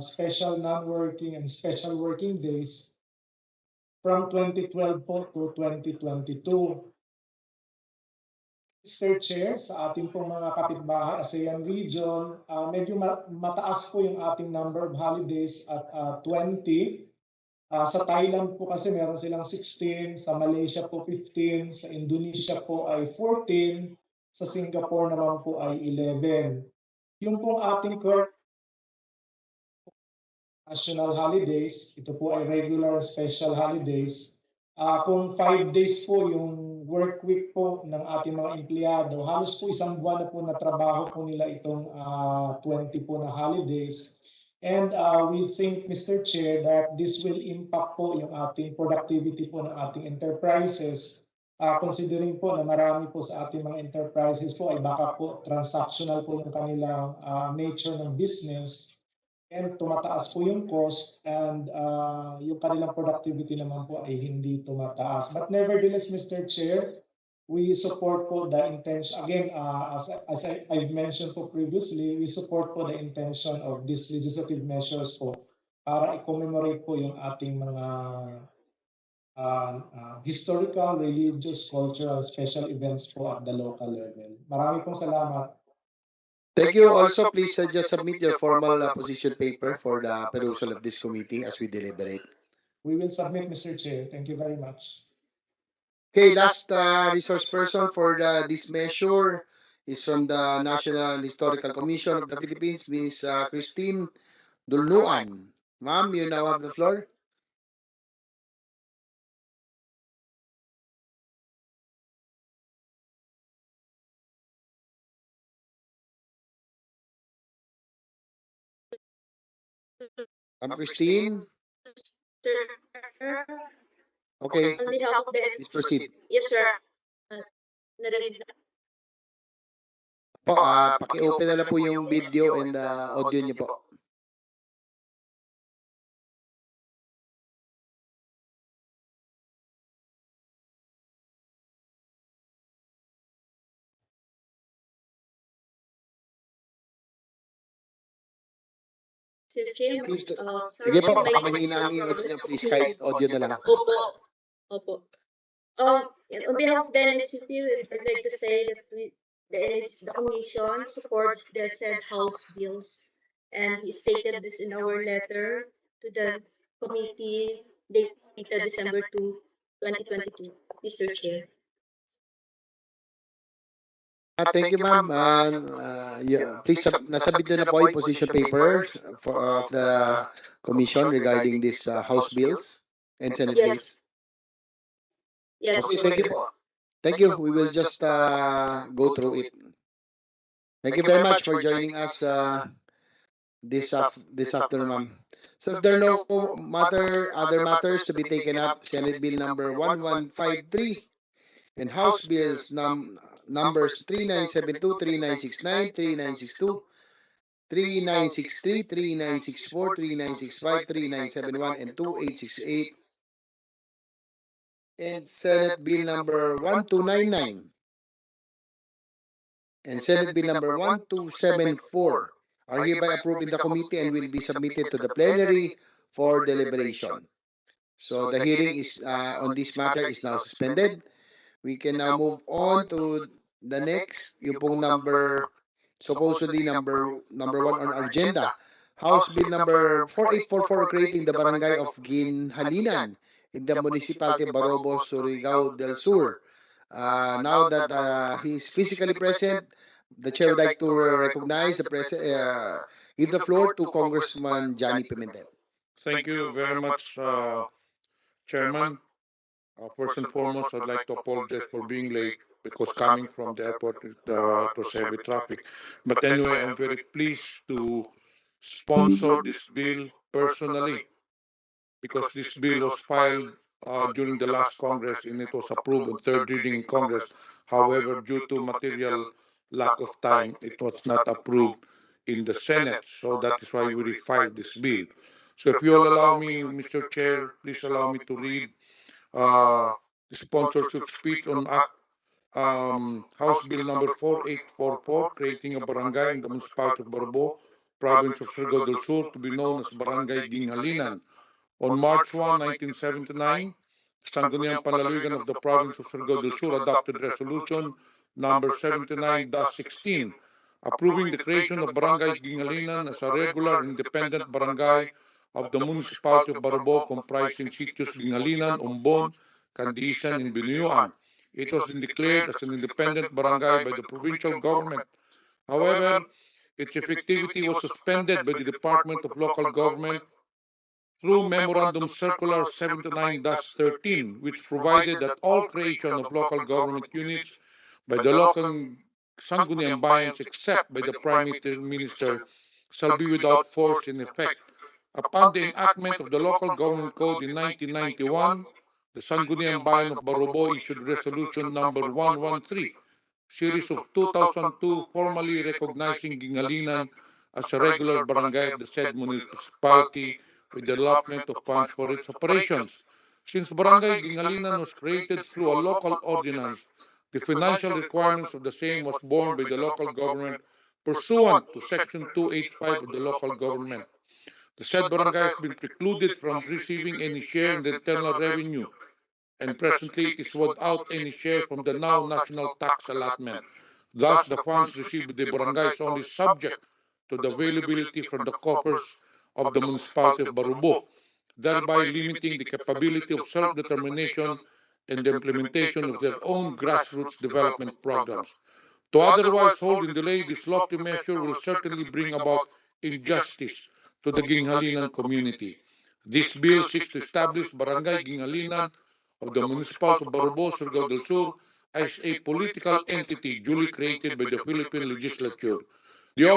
Speaker 13: special non-working and special working days from 2012 po to 2022. Mr. Chair, sa ating pong mga kapitbahay, ASEAN region, medyo mataas po yung ating number of holidays at 20. Sa Thailand po kasi meron silang 16, sa Malaysia po 15, sa Indonesia po ay 14, sa Singapore naman po ay 11. Yung pong ating current national holidays, ito po ay regular special holidays. Kung 5 days po yung work week po ng ating mga empleyado, halos po isang buwan na po na trabaho po nila itong 20 po na holidays. And we think, Mr. Chair, that this will impact po yung ating productivity po ng ating enterprises. Considering po na marami po sa ating mga enterprises po ay baka po transactional po yung kanilang nature ng business, and tumataas po yung cost, and yung kanilang productivity naman po ay hindi tumataas. But nevertheless, Mr. Chair, we support po the intention, again, as I've mentioned po previously, we support po the intention of these legislative measures po para i-commemorate po yung ating mga historical, religious, cultural, special events po at the local level. Marami pong salamat.
Speaker 3: Thank you. Also, please just submit your formal position paper for the perusal of this committee as we deliberate.
Speaker 13: We will submit, Mr. Chair. Thank you very much.
Speaker 3: Okay, last resource person for this measure is from the National Historical Commission of the Philippines, Ms. Christine Dulnuan. Ma'am, you now have the floor. Christine? Okay,
Speaker 14: On behalf of the
Speaker 3: please proceed.
Speaker 14: Yes, sir.
Speaker 3: Po, paki-open na lang po yung video and audio niyo po.
Speaker 14: Sir Chair,
Speaker 3: Sige
Speaker 14: sorry
Speaker 3: po,
Speaker 14: po,
Speaker 3: baka
Speaker 14: may
Speaker 3: mahina ang audio niya, please, kahit audio na lang.
Speaker 14: Opo. Opo. On behalf of the NHCP, I'd like to say that the Commission supports the said House bills, and we stated this in our letter to the committee dated December 2, 2022. Mr. Chair.
Speaker 3: Thank you, ma'am. Please, nasubmit na po yung position paper of the commission regarding these House bills and Senate bills.
Speaker 14: Yes.
Speaker 3: Okay, thank you po. Thank you. We will just go through it. Thank you very much for joining us this afternoon, ma'am. So if there are no other matters to be taken up, Senate Bill number 1153 and House Bills numbers 3972, 3969, 3962, 3963, 3964, 3965, 3971, and 2868, and Senate Bill number 1299 and Senate Bill number 1274 are hereby approved in the committee and will be submitted to the plenary for deliberation. So the hearing is on this matter is now suspended. We can now move on to the next, yung pong supposedly number one on our agenda. House Bill number 4844 creating the Barangay of Ginhalinan in the municipality of Barobo, Surigao del Sur. Now that he's physically present, the chair would like to recognize give the floor to Congressman Johnny Pimentel.
Speaker 8: Thank you very much, Chairman. First and foremost, I'd like to apologize for being late because coming from the airport, it was heavy traffic. But anyway, I'm very pleased to sponsor this bill personally because this bill was filed during the last Congress and it was approved on third reading in Congress. However, due to material lack of time, it was not approved in the Senate. So that is why we refiled this bill. So if you will allow me, Mr. Chair, please allow me to read the sponsorship speech on House Bill number 4844, creating a barangay in the municipality of Barbo, province of Surigao del Sur, to be known as Barangay Ginghalinan. On March 1, 1979, Sangguniang Panlalawigan of the province of Surigao del Sur adopted resolution number 79-16, approving the creation of Barangay Ginghalinan as a regular independent barangay of the municipality of Barbo, comprising sitios Ginghalinan, Umbon, Candiisan, and Binuyuan. It was then declared as an independent barangay by the provincial government. However, its effectivity was suspended by the Department of Local Government through Memorandum Circular 79-13, which provided that all creation of local government units by the local Sangguniang Bayans except by the Prime Minister shall be without force in effect. Upon the enactment of the Local Government Code in 1991, the Sangguniang Bayan of Barobo issued Resolution number 113, series of 2002, formally recognizing Ginghalinan as a regular barangay of the said municipality with the allotment of funds for its operations. Since Barangay Ginghalinan was created through a local ordinance, the financial requirements of the same was borne by the local government pursuant to Section 285 of the local government. The said barangay has been precluded from receiving any share in the internal revenue, and presently it is without any share from the now national tax allotment. Thus, the funds received by the barangay is only subject to the availability from the coffers of the municipality of Barubo, thereby limiting the capability of self-determination and the implementation of their own grassroots development programs. To otherwise hold in delay this lofty measure will certainly bring about injustice to the Ginghalinan community. This bill seeks to establish Barangay Ginghalinan of the Municipality of Barobo, Surigao del Sur as a political entity duly created by the Philippine legislature. The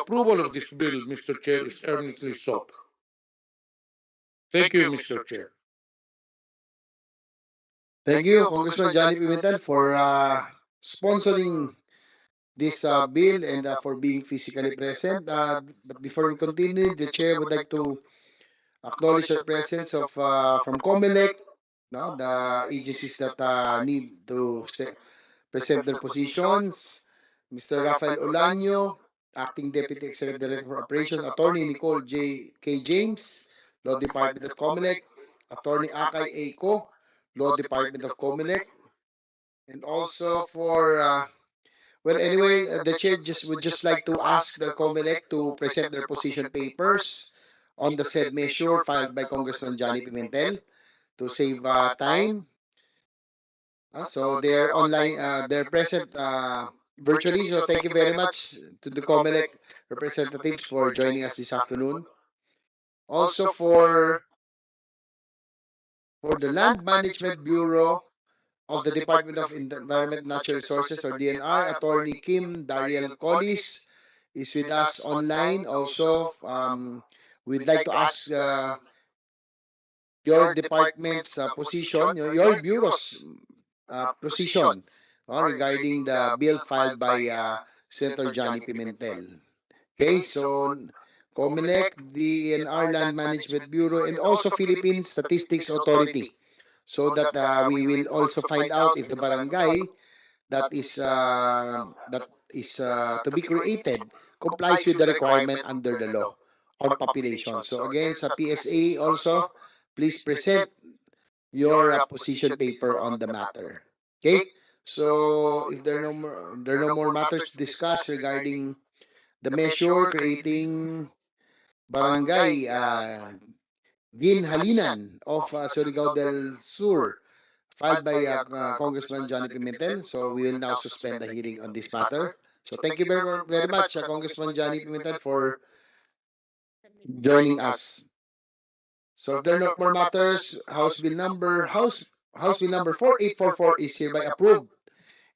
Speaker 8: approval of this bill, Mr. Chair, is earnestly sought. Thank you, Mr. Chair.
Speaker 3: Thank you, Congressman Johnny Pimentel, for sponsoring this bill and for being physically present. But before we continue, the chair would like to acknowledge the presence of from Comelec, no, the agencies that need to present their positions. Mr. Rafael Olaño, Acting Deputy Executive Director for Operations, Attorney Nicole K. James, Law Department of Comelec, Attorney Akay A. Ko, Law Department of Comelec, and also for well, anyway, the chair just would just like to ask the COMELEC to present their position papers on the said measure filed by Congressman Johnny Pimentel to save time. So they're online, they're present virtually. So thank you very much to the COMELEC representatives for joining us this afternoon. Also for the Land Management Bureau of the Department of Environment and Natural Resources or DNR, Attorney Kim Dariel Collis is with us online. Also, we'd like to ask your department's position, your bureau's position regarding the bill filed by Senator Johnny Pimentel. Okay, so COMELEC, DNR Land Management Bureau, and also Philippine Statistics Authority, so that we will also find out if the barangay that is to be created complies with the requirement under the law on population. So again, sa PSA also, please present your position paper on the matter. Okay? So if there are no more matters to discuss regarding the measure creating barangay Ginhalinan of Surigao del Sur filed by Congressman Johnny Pimentel. So we will now suspend the hearing on this matter. So thank you very much, Congressman Johnny Pimentel, for joining us. So if there are no more matters, House Bill number 4844 is hereby approved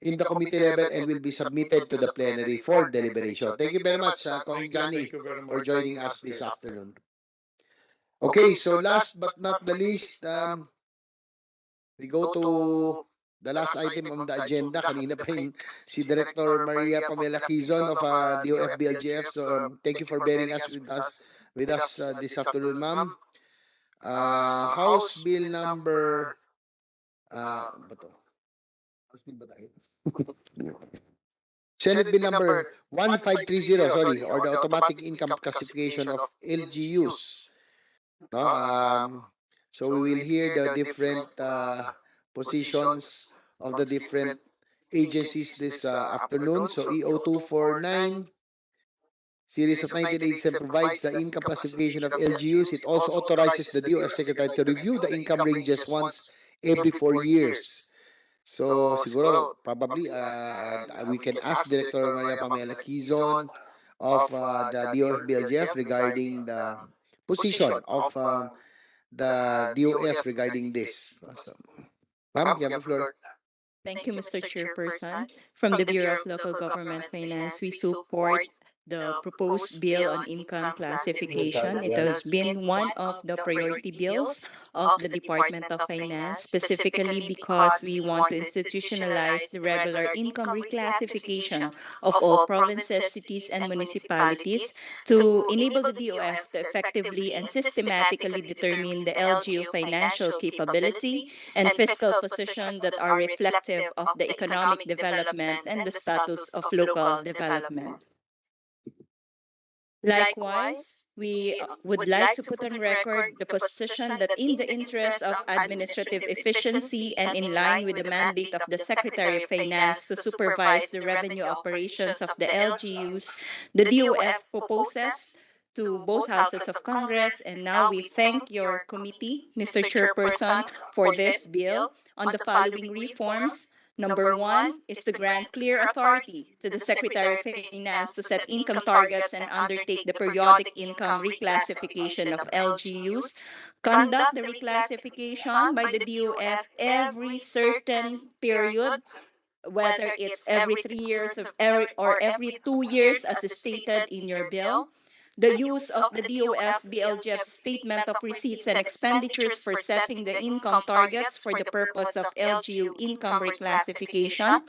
Speaker 3: in the committee level and will be submitted to the plenary for deliberation. Thank you very much, Kong Johnny, for joining us this afternoon. Okay, so last but not the least, we go to the last item on the agenda. Kanina pa yung si Director Maria Pamela Quizon of DOF BLGF. So thank you for bearing us with us this afternoon, ma'am. House Bill number ba to? House Bill ba tayo? Senate Bill number 1530, sorry, or the automatic income classification of LGUs. No? So we will hear the different positions of the different agencies this afternoon. So EO 249 series of 1987 provides the income classification of LGUs. It also authorizes the DOF Secretary to review the income ranges once every 4 years. So siguro probably we can ask Director Maria Pamela Quizon of the DOF BLGF regarding the position of the DOF regarding this. So, ma'am, you have the floor.
Speaker 15: Thank you, Mr. Chairperson. From the Bureau of Local Government Finance, we support the proposed bill on income classification. It has been one of the priority bills of the Department of Finance, specifically because we want to institutionalize the regular income reclassification of all provinces, cities, and municipalities to enable the DOF to effectively and systematically determine the LGU financial capability and fiscal position that are reflective of the economic development and the status of local development. Likewise, we would like to put on record the position that in the interest of administrative efficiency and in line with the mandate of the Secretary of Finance to supervise the revenue operations of the LGUs, the DOF proposes to both houses of Congress, and now we thank your committee, Mr. Chairperson, for this bill on the following reforms. Number one is to grant clear authority to the Secretary of Finance to set income targets and undertake the periodic income reclassification of LGUs, conduct the reclassification by the DOF every certain period, whether it's every 3 years or every 2 years as stated in your bill. the use of the DOF BLGF's statement of receipts and expenditures for setting the income targets for the purpose of LGU income reclassification,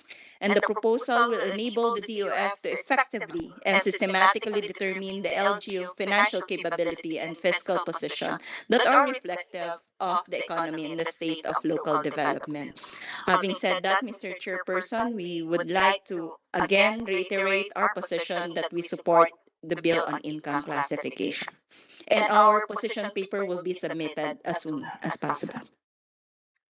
Speaker 15: and the proposal will enable the DOF to effectively and systematically determine the LGU financial capability and fiscal position that are reflective of the economy and the state of local development. Having said that, Mr. Chairperson, we would like to again reiterate our position that we support the bill on income classification. And our position paper will be submitted as soon as possible.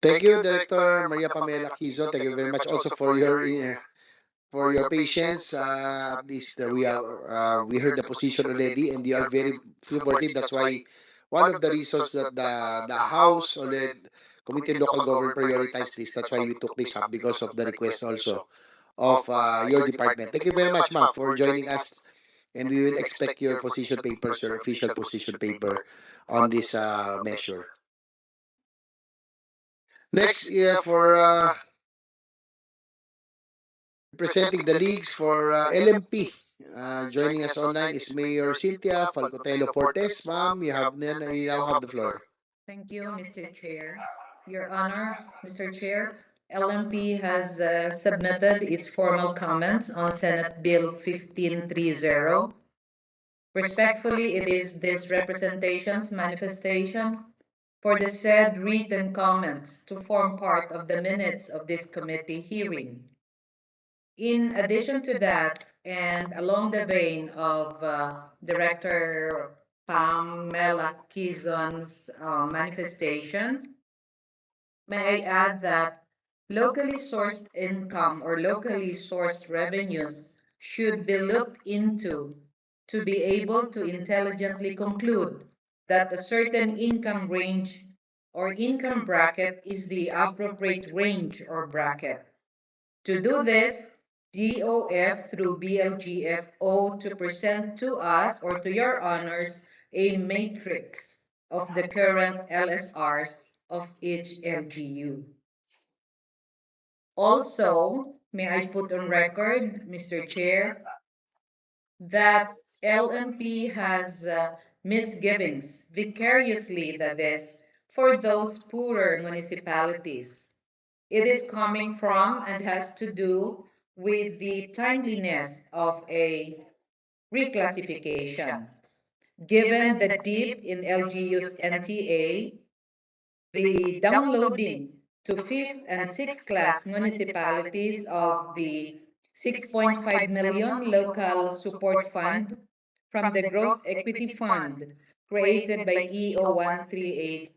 Speaker 3: Thank you, Director Maria Pamela Quizon. Thank you very much also for your patience. At least we heard the position already, and you are very supportive. That's why one of the reasons that the House or the Committee on Local Government prioritized this. That's why we took this up because of the request also of your department. Thank you very much, ma'am, for joining us, and we will expect your position papers, your official position paper on this measure. Next, for representing the leagues for LMP. Joining us online is Mayor Cynthia Falcotelo Fortes. Ma'am, you now have the floor.
Speaker 16: Thank you, Mr. Chair. Your Honors, Mr. Chair, LMP has submitted its formal comments on Senate Bill 1530. Respectfully, it is this representation's manifestation for the said written comments to form part of the minutes of this committee hearing. In addition to that, and along the vein of Director Pamela Quizon's manifestation, may I add that locally sourced income or locally sourced revenues should be looked into to be able to intelligently conclude that a certain income range or income bracket is the appropriate range or bracket. To do this, DOF through BLGF owe to present to us or to your honors a matrix of the current LSRs of each LGU. Also, may I put on record, Mr. Chair, that LMP has misgivings, vicariously that is, for those poorer municipalities. It is coming from and has to do with the timeliness of a reclassification. Given the dip in LGU's NTA, the downloading to 5th and 6th class municipalities of the 6.5 million local support fund from the Growth Equity Fund created by EO 138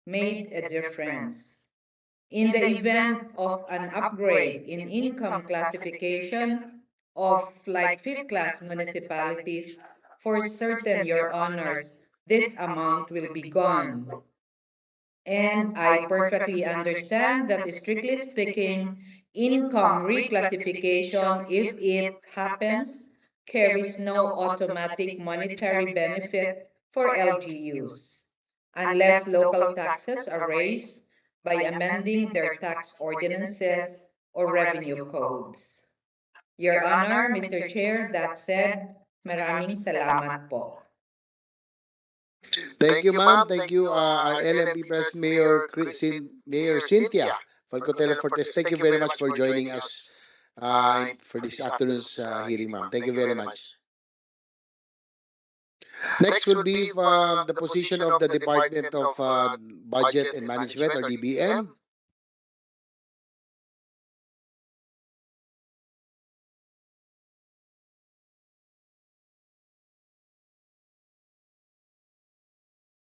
Speaker 16: made a difference. In the event of an upgrade in income classification of like 5th class municipalities, for certain, your honors, this amount will be gone. And I perfectly understand that, strictly speaking, income reclassification, if it happens, carries no automatic monetary benefit for LGUs, unless local taxes are raised by amending their tax ordinances or revenue codes. Your Honor, Mr. Chair, that said, maraming salamat po.
Speaker 3: Thank you, ma'am. Thank you, our LMP President Mayor Cynthia Falcotelo Fortes. Thank you very much for joining us for this afternoon's hearing, ma'am. Thank you very much. Next will be the position of the Department of Budget and Management, or DBM.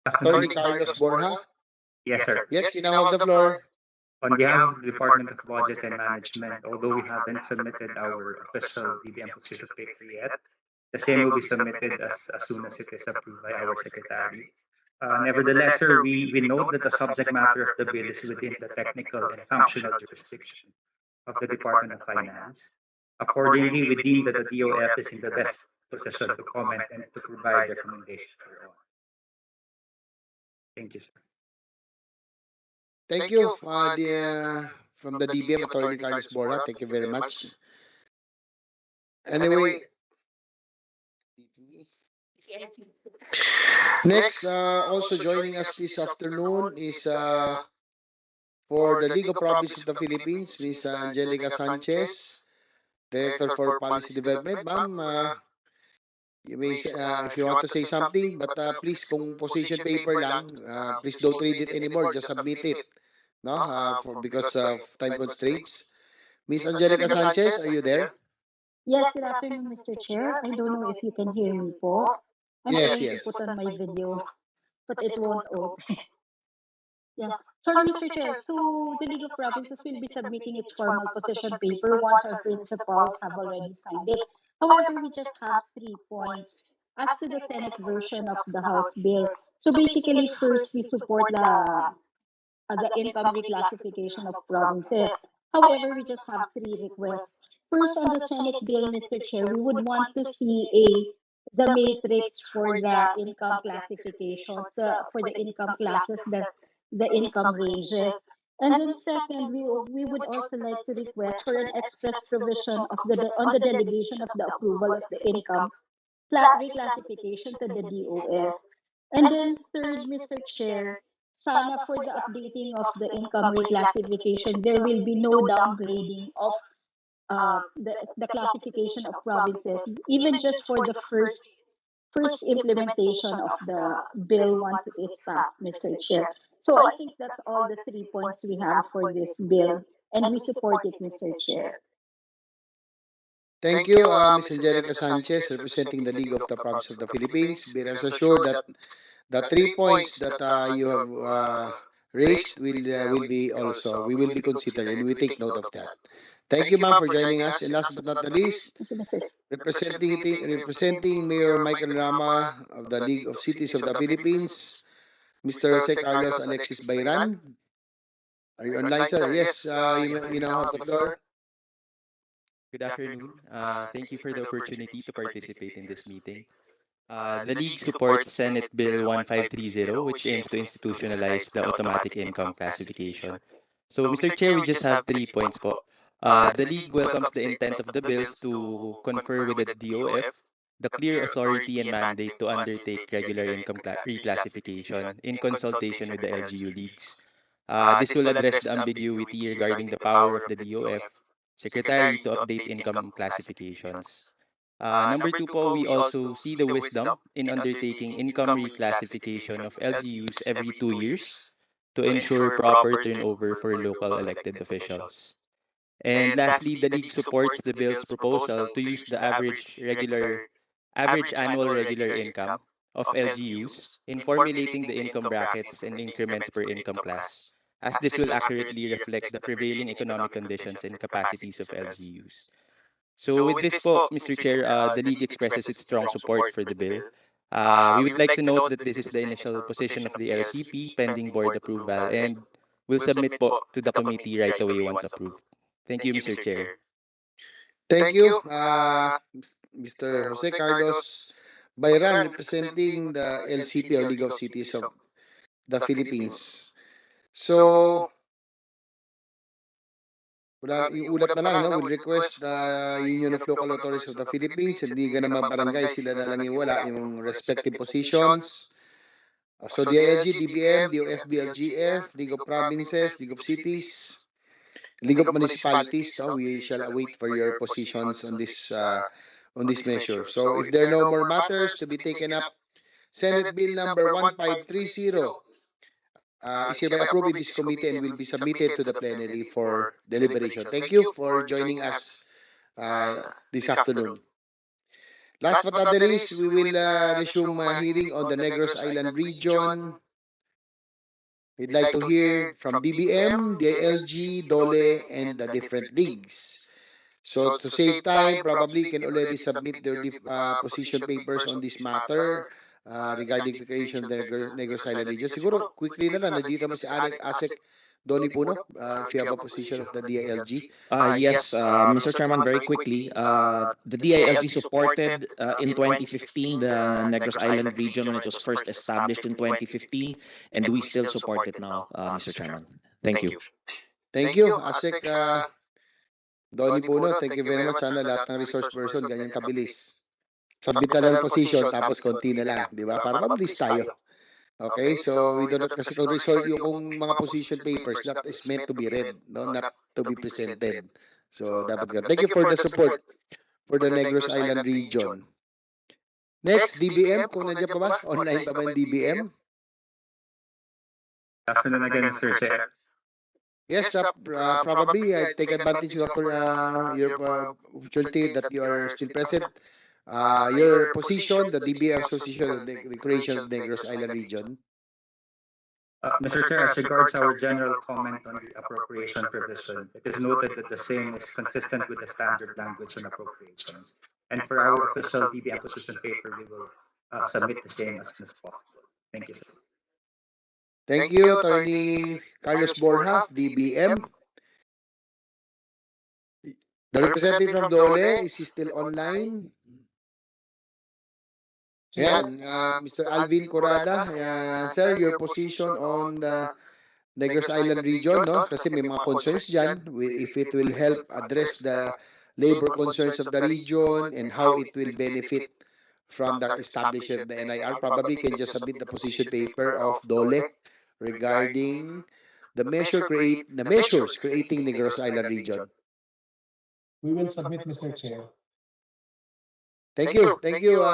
Speaker 3: Attorney Carlos Borja.
Speaker 17: Yes, sir.
Speaker 3: Yes, you now have the floor.
Speaker 17: On behalf of the Department of Budget and Management, although we haven't submitted our official DBM position paper yet, the same will be submitted as soon as it is approved by our secretary. Nevertheless, sir, we note that the subject matter of the bill is within the technical and functional jurisdiction of the Department of Finance. Accordingly, we deem that the DOF is in the best position to comment and to provide recommendations for your own. Thank you, sir.
Speaker 3: Thank you from the DBM, Attorney Carlos Borja. Thank you very much. Anyway, Next, also joining us this afternoon is for the League of Province of the Philippines, Ms. Angelica Sanchez, Director for Policy Development. Ma'am, you may say, if you want to say something, but please, kung position paper lang, please don't read it anymore. Just submit it, no? For because of time constraints. Miss Angelica Sanchez, are you there?
Speaker 18: Yes, good afternoon, Mr. Chair. I don't know if you can hear me po. I'm
Speaker 3: Yes,
Speaker 18: trying to
Speaker 3: yes.
Speaker 18: put on my video, but it won't open. Yeah. Sorry, Mr. Chair. So the League of Provinces will be submitting its formal position paper once our principals have already signed it. However, we just have 3 points as to the Senate version of the House bill. So basically, first, we support the income reclassification of provinces. However, we just have 3 requests. First, on the Senate bill, Mr. Chair, we would want to see the matrix for the income classification, for the income classes, the income ranges. And then second, we would also like to request for an express provision of on the delegation of the approval of the income reclassification to the DOF. And then third, Mr. Chair, sana for the updating of the income reclassification, there will be no downgrading of the classification of provinces, even just for the first implementation of the bill once it is passed, Mr. Chair. So I think that's all the 3 points we have for this bill, and we support it, Mr. Chair.
Speaker 3: Thank you, Ms. Angelica Sanchez, representing the League of the Province of the Philippines. Be rest assured that the 3 points that you have raised will be also we will be considered and we take note of that. Thank you, ma'am, for joining us. And last but not the least, representing Mayor Michael Rama of the League of Cities of the Philippines, Mr. Jose Carlos Alexis Bayran. Are you online, sir? Yes, you now have the floor.
Speaker 19: Good afternoon. Thank you for the opportunity to participate in this meeting. The League supports Senate Bill 1530, which aims to institutionalize the automatic income classification. So, Mr. Chair, we just have 3 points po. The League welcomes the intent of the bills to confer with the DOF the clear authority and mandate to undertake regular income reclassification in consultation with the LGU leagues. This will address the ambiguity regarding the power of the DOF Secretary to update income classifications. Number two po, we also see the wisdom in undertaking income reclassification of LGUs every 2 years to ensure proper turnover for local elected officials. And lastly, the League supports the bill's proposal to use the average annual regular income of LGUs in formulating the income brackets and increments per income class, as this will accurately reflect the prevailing economic conditions and capacities of LGUs. So with this po, Mr. Chair, the League expresses its strong support for the bill. We would like to note that this is the initial position of the LCP pending board approval and will submit po to the committee right away once approved. Thank you, Mr. Chair.
Speaker 3: Thank you, Mr. Jose Carlos Bayran, representing the LCP or League of Cities of the Philippines. So, iulat na lang, no? We'll request the Union of Local Authorities of the Philippines and Liga ng mga Barangay, sila na lang iwala yung respective positions. So, DILG, DBM, DOF, BLGF, League of Provinces, League of Cities, League of Municipalities, no? We shall await for your positions on this measure. So, if there are no more matters to be taken up, Senate Bill number 1530 is hereby approved in this committee and will be submitted to the plenary for deliberation. Thank you for joining us this afternoon. Last but not the least, we will resume hearing on the Negros Island region. We'd like to hear from BBM, DILG, DOLE, and the different leagues. So to save time, probably can already submit their position papers on this matter regarding the creation of the Negros Island region. Siguro, quickly na lang, nandito naman si Asek Donny Puno, if you have a position of the DILG.
Speaker 11: Yes, Mr. Chairman, very quickly, the DILG supported in 2015 the Negros Island region when it was first established in 2015, and we still support it now, Mr. Chairman. Thank you.
Speaker 3: Thank you, Asek Donny Puno. Thank you very much. Sana lahat ng resource person, ganyan kabilis. submit na lang position, tapos konti na lang, di ba? Para mabilis tayo. Okay, so we do not, kasi kung resort yung mga position papers, that is meant to be read, no, not to be presented. So dapat ganun. Thank you for the support for the Negros Island region. Next, DBM, kung nandiyan pa ba? Online pa ba yung DBM?
Speaker 17: Afternoon again, Mr. Chair.
Speaker 3: Yes, probably I take advantage of your opportunity that you are still present. Your position, the DBM Association, the creation of Negros Island region.
Speaker 17: Mr. Chair, as regards our general comment on the appropriation provision, it is noted that the same is consistent with the standard language on appropriations. And for our official DBM position paper, we will submit the same as soon as possible. Thank you, sir.
Speaker 3: Thank you, Attorney Carlos Borja, DBM. The representative from Dole, is he still online? Yan, Mr. Alvin Corada, sir, your position on the Negros Island region, no? Kasi may mga concerns dyan, if it will help address the labor concerns of the region and how it will benefit from the establishment of the NIR. Probably can just submit the position paper of Dole regarding the measures creating Negros Island region.
Speaker 13: We will submit, Mr. Chair.
Speaker 3: Thank you. Thank you.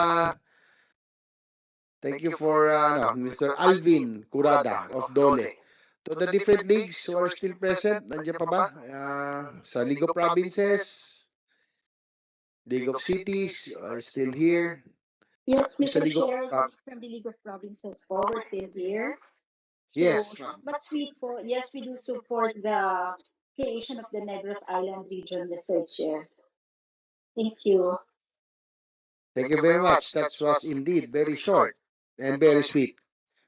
Speaker 3: Thank you for Mr. Alvin Curada of Dole. To the different leagues who are still present, nandiyan pa ba? Sa League of Provinces, League of Cities are still here.
Speaker 18: Yes, Mr.
Speaker 3: League of
Speaker 18: Chair, from the League of Provinces po, we're still here. So,
Speaker 3: Yes, ma'am.
Speaker 18: but sweet po, yes, we do support the creation of the Negros Island region, Mr. Chair. Thank you.
Speaker 3: Thank you very much. That was indeed very short and very sweet.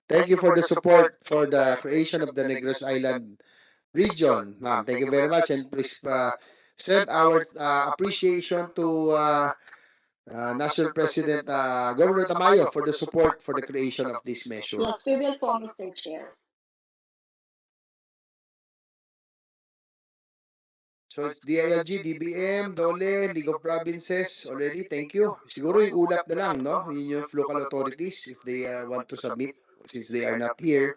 Speaker 3: Thank you for the support for the creation of the Negros Island region, ma'am. Thank you very much, and please send our appreciation to National President Governor Tamayo for the support for the creation of this measure.
Speaker 18: Yes, we will po, Mr. Chair.
Speaker 3: So it's DILG, DBM, Dole, League of Provinces already. Thank you. Siguro yung ulap na lang, no? Yun yung local authorities if they want to submit since they are not here.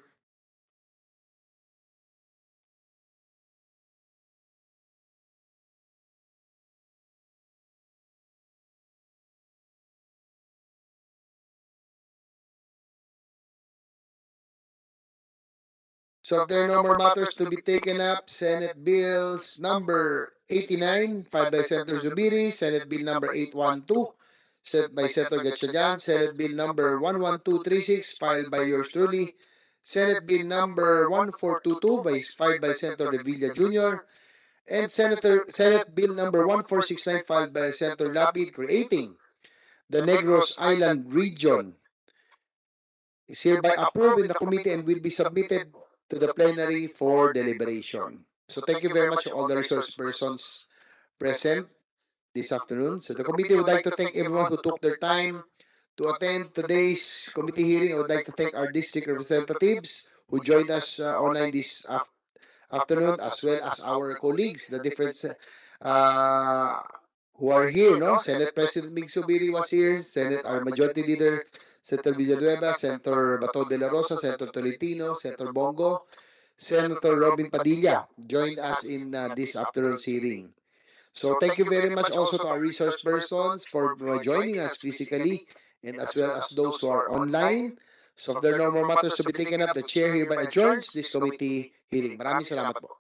Speaker 3: So if there are no more matters to be taken up, Senate Bills number 89, filed by Senator Zubiri, Senate Bill number 812, sent by Senator Gatchalian, Senate Bill number 11236, filed by yours truly, Senate Bill number 1422, filed by Senator Revilla Jr., and Senate Bill number 1469, filed by Senator Lapid, creating the Negros Island region, is hereby approved in the committee and will be submitted to the plenary for deliberation. So thank you very much to all the resource persons present this afternoon. So the committee would like to thank everyone who took their time to attend today's committee hearing. I would like to thank our district representatives who joined us online this afternoon, as well as our colleagues, the different who are here, no? Senate President Mig Subiri was here, our Majority Leader, Senator Villanueva, Senator Bato de la Rosa, Senator Tolentino, Senator Bongo, Senator Robin Padilla joined us in this afternoon's hearing. So thank you very much also to our resource persons for joining us physically and as well as those who are online. So if there are no more matters to be taken up, the chair hereby adjourns this committee hearing. Maraming salamat po.